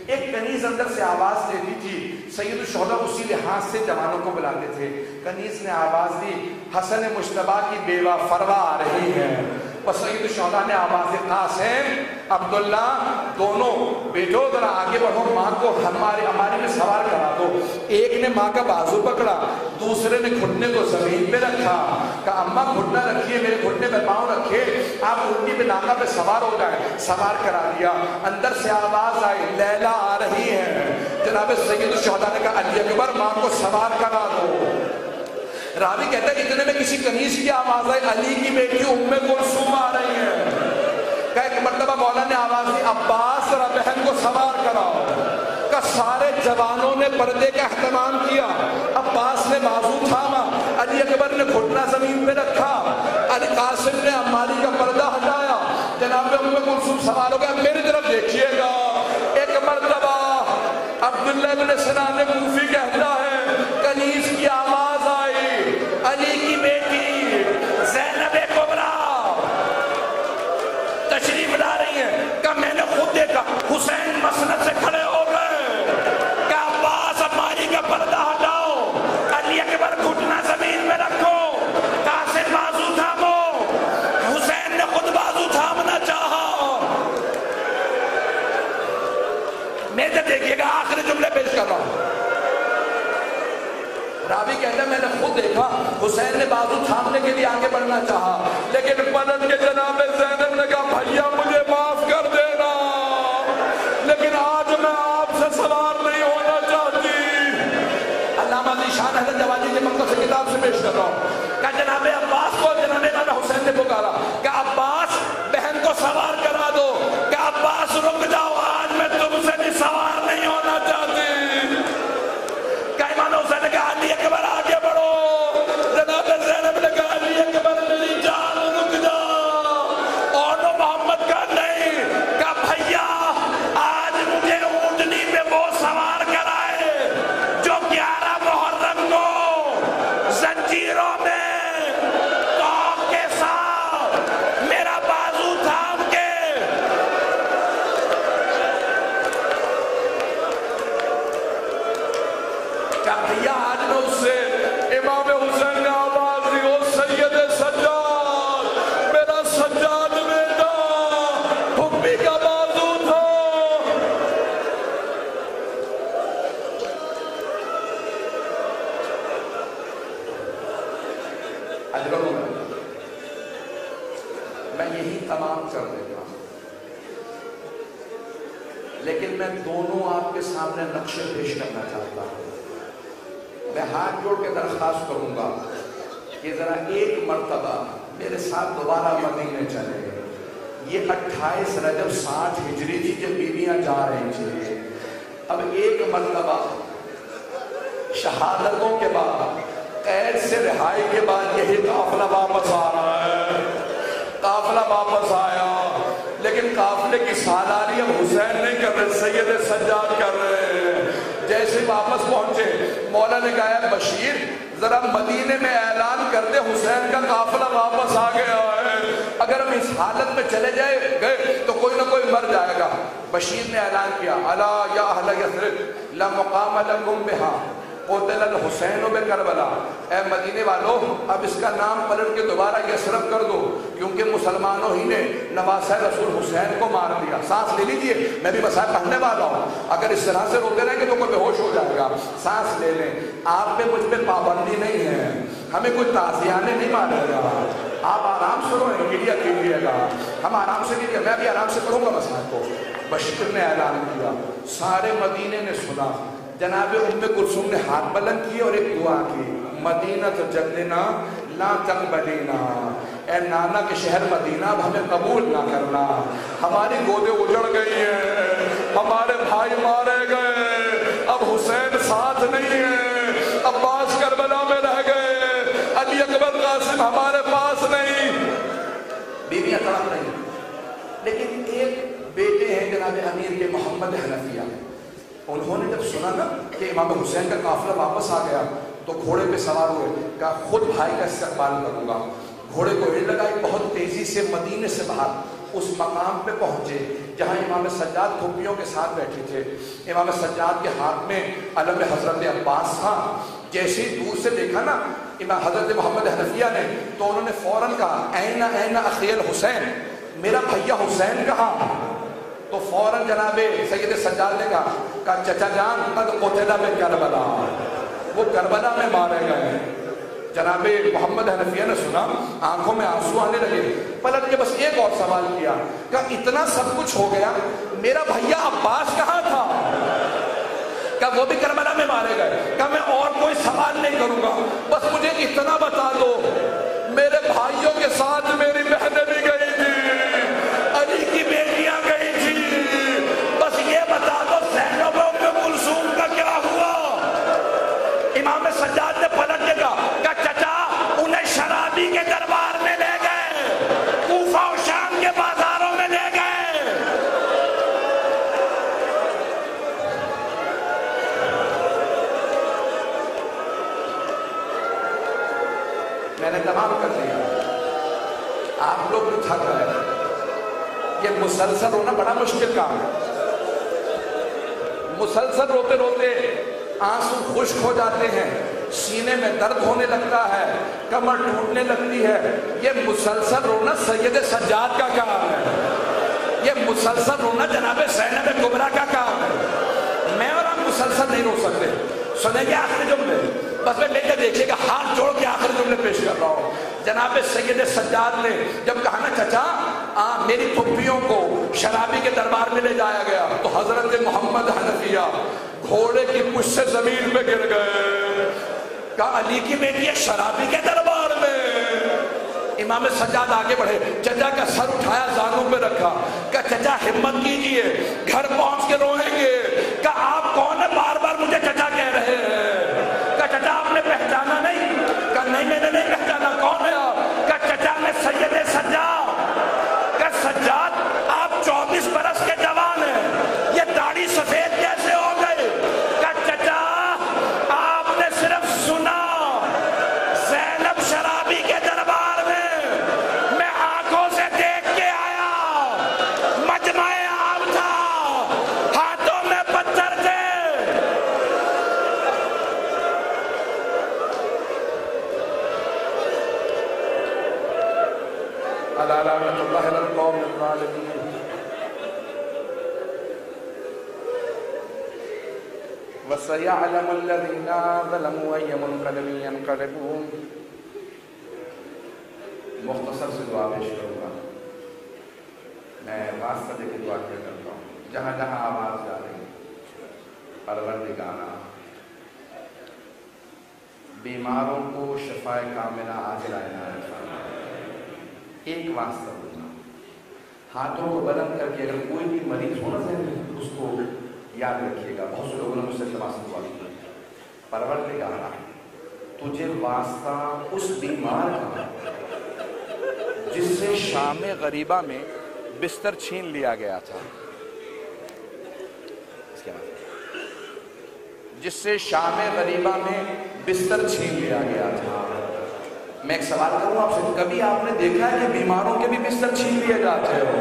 ایک کنیز اندر سے آواز دیتی تھی، سید الشہداء اسی لحاظ سے جوانوں کو بلاتے تھے۔ کنیز نے آواز دی، حسن مجتبیٰ کی بیوہ فروا آ رہی ہے۔ اور سید الشہداء نے آواز دی، قاسم، عبداللہ، دونوں بیٹو ذرا آگے بڑھو، ماں کو ہماری میں سوار کرا دو۔ ایک نے ماں کا بازو پکڑا، دوسرے نے گھٹنے کو زمین پہ رکھا، کہا اماں گھٹنا رکھیے، میرے گھٹنے پہ پاؤں رکھے، آپ الٹی پہ ناکا پہ سوار ہو جائیں۔ سوار کرا دیا۔ اندر سے آواز آئی، لیلا آ رہی ہے۔ جناب سید الشہداء نے کہا علی اکبر ماں کو سوار کرا دو۔ راوی کہتا ہے اتنے میں کسی کنیز کی آواز آئی، علی کی بیٹی ام کلثوم آ رہی ہے۔ کہ ایک مرتبہ مولا نے آواز دی، عباس ذرا بہن کو سوار کراؤ۔ کہ سارے جوانوں نے پردے کا اہتمام کیا، عباس نے بازو تھاما، علی اکبر نے گھٹنا زمین پہ رکھا، علی قاسم نے عماری کا پردہ ہٹایا، جناب ام کلثوم سوار ہو گیا۔ میری طرف دیکھیے گا، ایک مرتبہ عبداللہ بن سنان کوفی کہتا ہے کنیز کی آواز آئی، علی کی بیٹی زینب کبریٰ تشریف لا رہی ہیں۔ کہ میں نے خود دیکھا، حسین مسند سے کھڑے ہو گئے، کہ عباس عماری کا پردہ ہٹاؤ، علی اکبر گھٹنا زمین میں رکھو، قاسم بازو تھامو۔ حسین نے خود بازو تھامنا چاہا۔ میرے دیکھیے گا آخری جملے پیش کر رہا ہوں۔ راوی کہتا ہے میں نے خود دیکھا، حسین نے بازو تھامنے کے لیے آگے بڑھنا چاہا، لیکن پلٹ کے جناب زینب نے کہا بھیا مجھے معاف کر دینا، لیکن آج میں آپ سے سوار نہیں ہونا چاہتی۔ علامہ ذیشان حضرت جوادی کے مقصد سے کتاب سے پیش کر رہا ہوں کہ جناب عباس کو جناب امام حسین نے پکارا کہ عباس بہن کو سوار کرا دو، کہ عباس رک جاؤ، آج میں تم سے بھی سوار نہیں ہونا چاہتی۔ کہ امام حسین نے کہا علی اکبر آگے بڑھو، جناب زینب نے کہا علی اکبر میری جان رک جا، اور محمد کا نہیں، کہ بھیا آج مجھے اونٹنی پہ وہ سوار کرائے جو 11 محرم کو زنجیروں میں توق کے ساتھ میرا بازو تھام کے کیا بھیا آج میں اس سے امام حسین نے آواز دی، او سید سجاد، میرا سجاد بیٹا پھپھی کا بازو تھا۔ میں یہی تمام کر دیتا ہوں، لیکن میں دونوں آپ کے سامنے نقشے پیش کرنا چاہتا ہوں۔ میں ہاتھ جوڑ کے درخواست کروں گا کہ ذرا ایک مرتبہ میرے ساتھ دوبارہ مدینے چلے۔ یہ 28 رجب 60 ہجری تھی جب بیویاں جا رہی تھی۔ اب ایک مرتبہ شہادتوں کے بعد قید سے رہائی کے بعد یہی قافلہ واپس آ رہا ہے. قافلہ واپس آیا لیکن قافلے کی سالاری اب حسین نہیں کر رہے, سید سجاد کر رہے ہیں. جیسے واپس پہنچے مولا نے کہا بشیر ذرا مدینے میں اعلان کر دے حسین کا قافلہ واپس آ گیا ہے, اگر ہم اس حالت میں چلے گئے تو کوئی نہ کوئی مر جائے گا. بشیر نے اعلان کیا الا یا اہل یثرب لا مقام لکم بہا قتل الحسین بکربلا, اے مدینے والوں اب اس کا نام پلٹ کے دوبارہ یثرب کر دو کیونکہ مسلمانوں ہی نے نواسہ رسول حسین کو مار دیا. سانس لے لیجئے, میں بھی مسائل پڑھنے والا ہوں, اگر اس طرح سے روتے رہیں گے تو کوئی بے ہوش ہو جائے گا. سانس لے لیں, آپ پہ مجھ پہ پابندی نہیں ہے, ہمیں کوئی تعزیانے نہیں مارے گا, آپ آرام سے روئیں, میڈیا کیجیے گا, ہم آرام سے لیجیے, میں بھی آرام سے کروں گا مسائل کو. بشیر نے اعلان کیا, سارے مدینے نے سنا. جناب ام کلثوم نے ہاتھ بلند کیے اور ایک دعا کی, مدینہ تو جدنا لا تقبلینا, اے نانا کے شہر مدینہ اب ہمیں قبول نہ کرنا, ہماری گودیں اجڑ گئی ہیں, ہمارے بھائی مارے گئے, اب حسین ساتھ نہیں ہے, عباس کربلا میں رہ گئے, علی اکبر قاسم ہمارے پاس نہیں, بیویاں تڑپ نہیں. لیکن ایک بیٹے ہیں جناب امیر کے محمد حنفیہ, انہوں نے جب سنا نا کہ امام حسین کا قافلہ واپس آ گیا تو گھوڑے پہ سوار ہوئے, کہا خود بھائی کا استقبال کروں گا. گھوڑے کو ہل لگائی, بہت تیزی سے مدینے سے باہر اس مقام پہ پہنچے جہاں امام سجاد پھوپھیوں کے ساتھ بیٹھے تھے. امام سجاد کے ہاتھ میں علم حضرت عباس تھا. جیسے ہی دور سے دیکھا نا امام حضرت محمد حنفیہ نے تو انہوں نے فوراً کہا این این اخی الحسین, میرا بھیا حسین کہاں؟ تو فوراً جناب سید سجاد نے کہا چچا جان قد قتل بکربلا, وہ کربلا میں مارے گئے. جناب محمد حنفیہ نے سنا, آنکھوں میں آنسو آنے لگے, پلٹ کے بس ایک اور سوال کیا, کہا اتنا سب کچھ ہو گیا, میرا بھیا عباس کہاں تھا؟ کہا وہ بھی کربلا میں مارے گئے. کہا میں اور کوئی سوال نہیں کروں گا, بس مجھے اتنا بتا دو, میرے بھائیوں کے ساتھ میری بہنیں بھی گئی تھی, علی کی بیٹیاں گئی تھی, بس یہ بتا دو زینب ام کلثوم کا کیا ہوا؟ امام سجاد نے پلٹ کے کہا چچا انہیں شرابی کے دربار میں لے گئے, کوفہ و شام کے بازاروں میں لے گئے. میں نے تمام کر دیا, آپ لوگ بھی تھک رہے ہیں. یہ مسلسل رونا بڑا مشکل کام ہے, مسلسل روتے روتے آنسو خشک ہو جاتے ہیں, سینے میں درد ہونے لگتا ہے, کمر ٹوٹنے لگتی ہے. یہ مسلسل رونا سید سجاد کا کام ہے, یہ مسلسل رونا جناب زینب کبریٰ کا کام ہے. میں اور آپ مسلسل نہیں رو سکتے. سنیں گے آخری جملے, بس میں لے کے دیکھیے گا, ہاتھ جوڑ کے آخری جملے پیش کر رہا ہوں. جناب سید سجاد نے جب کہا نا چچا میری پھوپھیوں کو شرابی کے دربار میں لے جایا گیا, تو حضرت محمد حنفیہ گھوڑے کی پشت سے زمین پہ گر گئے. کہا علی کی بیٹی ہے شرابی کے دربار میں. امام سجاد آگے بڑھے, چچا کا سر اٹھایا, زانوں پہ رکھا, کہا چچا ہمت کیجئے, گھر پہنچ کے روئیں گے. کہا آپ کون ہے بار بار مجھے چچا کہہ رہے ہیں؟ کہا چچا آپ نے پہچانا نہیں؟ کہا نہیں میں نے نہیں پہچانا. کون ہے آپ؟ کہا چچا میں سید سجاد. کہا سجاد آپ 24 برس کے جوان ہیں, یہ داڑھی سفید کیسے ہو گئے؟ کہا چچا آپ نے صرف سنا زینب شرابی کے دربار میں, میں آنکھوں سے دیکھ کے آیا, مجمع عام تھا, ہاتھوں میں پتھر تھے. الا لعنۃ اللہ علی القوم الظالمین. وَسَيَعْلَمُ الَّذِينَ ظَلَمُوا أَيَّ مُنقَلَبٍ يَنقَلِبُونَ. مختصر سے دعا پیش کروں گا, میں واسطہ دے کے دعا کیا کرتا ہوں. جہاں جہاں آواز جا رہی پروردگارا بیماروں کو شفائے کاملہ عاجلہ عنایت فرما. ایک واسطہ ہونا, ہاتھوں کو بلند کر کے اگر کوئی بھی مریض ہونا چاہے اس کو یاد رکھیے گا. بہت سے لوگوں نے مجھ سے تماس دعا کی, پروردگارا تجھے واسطہ اس بیمار کا جس سے شام غریبہ میں بستر چھین لیا گیا تھا، جس سے شام غریبہ میں بستر چھین لیا گیا تھا۔ میں ایک سوال کروں آپ سے، کبھی آپ نے دیکھا ہے کہ بیماروں کے بھی بستر چھین لیے جاتے ہو؟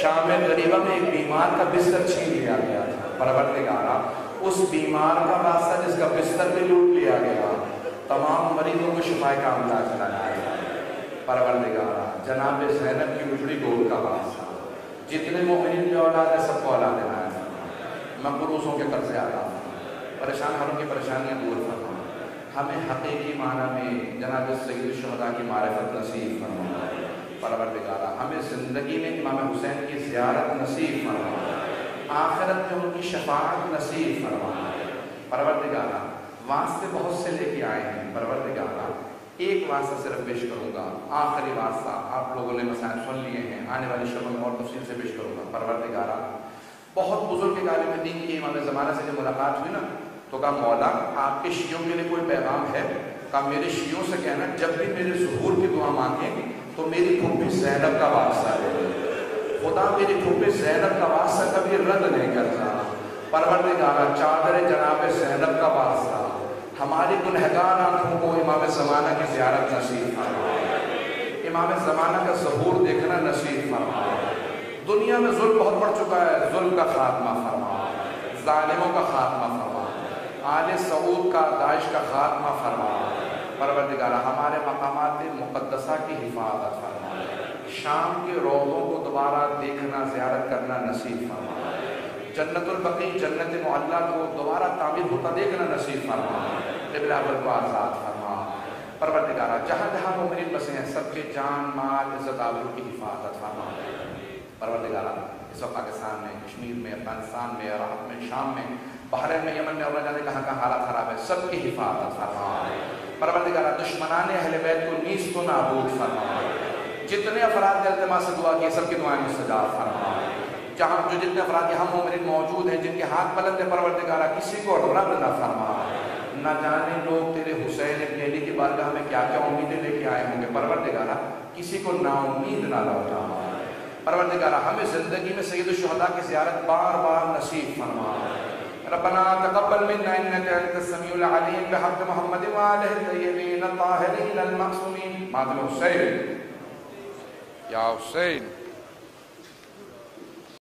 شام غریبہ میں ایک بیمار کا بستر چھین لیا گیا تھا۔ پروردگارا اس بیمار کا واسطہ جس کا بستر بھی لوٹ لیا گیا، تمام مریضوں کو شفا کاملہ چلایا۔ پروردگارا جناب زینب کی اجڑی گود کا واسطہ جتنے مومنین کی اولاد ہے سب کو اولاد عنایت فرما، مقروضوں کے قرضے عطا فرما، پریشان حالوں کی پریشانیاں دور فرما، ہمیں حقیقی معنی میں جناب سید الشہداء کی معرفت نصیب فرما۔ پروردگارا ہمیں زندگی میں امام حسین کی زیارت نصیب فرما، آخرت میں ان کی شفاعت نصیب فرما۔ پروردگارا واسطے بہت سے لے کے آئے ہیں، پروردگارا ایک واسطہ صرف پیش کروں گا، آخری واسطہ آپ لوگوں نے مسائل سن لیے ہیں، آنے والی شبوں میں اور تفصیل سے پیش کروں گا۔ پروردگارا بہت بزرگ عالم دین کی امام زمانہ سے جب ملاقات ہوئی نا تو کہا مولا آپ کے شیعوں کے لیے کوئی پیغام ہے؟ کہا میرے شیعوں سے کہنا جب بھی میرے ظہور کی دعا مانگیں تو میری پھوپھی زینب کا واسطہ ہے، خدا میری پھوپھی زینب کا واسطہ کبھی رد نہیں کرتا۔ پروردگارا چادر جناب زینب کا واسطہ ہماری گنہگار آنکھوں کو امام زمانہ کی زیارت نصیب فرما، امام زمانہ کا ظہور دیکھنا نصیب فرما۔ دنیا میں ظلم بہت بڑھ چکا ہے، ظلم کا خاتمہ فرما، ظالموں کا خاتمہ فرما، آل سعود کا داعش کا خاتمہ فرما۔ پروردگارہ ہمارے مقامات مقدسہ کی حفاظت فرما، شام کے روضوں کو دوبارہ دیکھنا زیارت کرنا نصیب فرما، جنت البقیع جنت معلیٰ کو دوبارہ تعمیر ہوتا دیکھنا نصیب فرما، قبلہ اول کو آزاد فرما۔ پروردگارہ جہاں جہاں مومنین بسے ہیں سب کے جان مال عزت آبرو کی حفاظت فرما۔ پروردگارہ اس وقت پاکستان میں، کشمیر میں، افغانستان میں، عراق میں، شام میں، بحرین میں، یمن میں، اور نہ جانے کہاں کہاں حالات خراب ہے، سب کی حفاظت فرما۔ پروردگارہ دشمنان اہل بیت کو نیست و نابود فرما، جتنے افراد نے التماس سے دعا کی سب کی دعائیں مستجاب فرما۔ جہاں جو جتنے افراد یہاں مومنین موجود ہیں جن کے ہاتھ بلند ہیں پروردگارہ کسی کو رد نہ فرما، نہ جانے لوگ تیرے حسین ابن علی کی بارگاہ میں کیا کیا امیدیں لے کے آئے ہوں گے، پروردگارہ کسی کو نا امید نہ لوٹا۔ پروردگارہ ہمیں زندگی میں سید الشہداء کی زیارت بار بار نصیب فرما۔ ربنا تقبل منا انك انت السميع العليم بحق محمد وآله الطيبين الطاهرين المعصومين۔ ماتم حسین یا حسین۔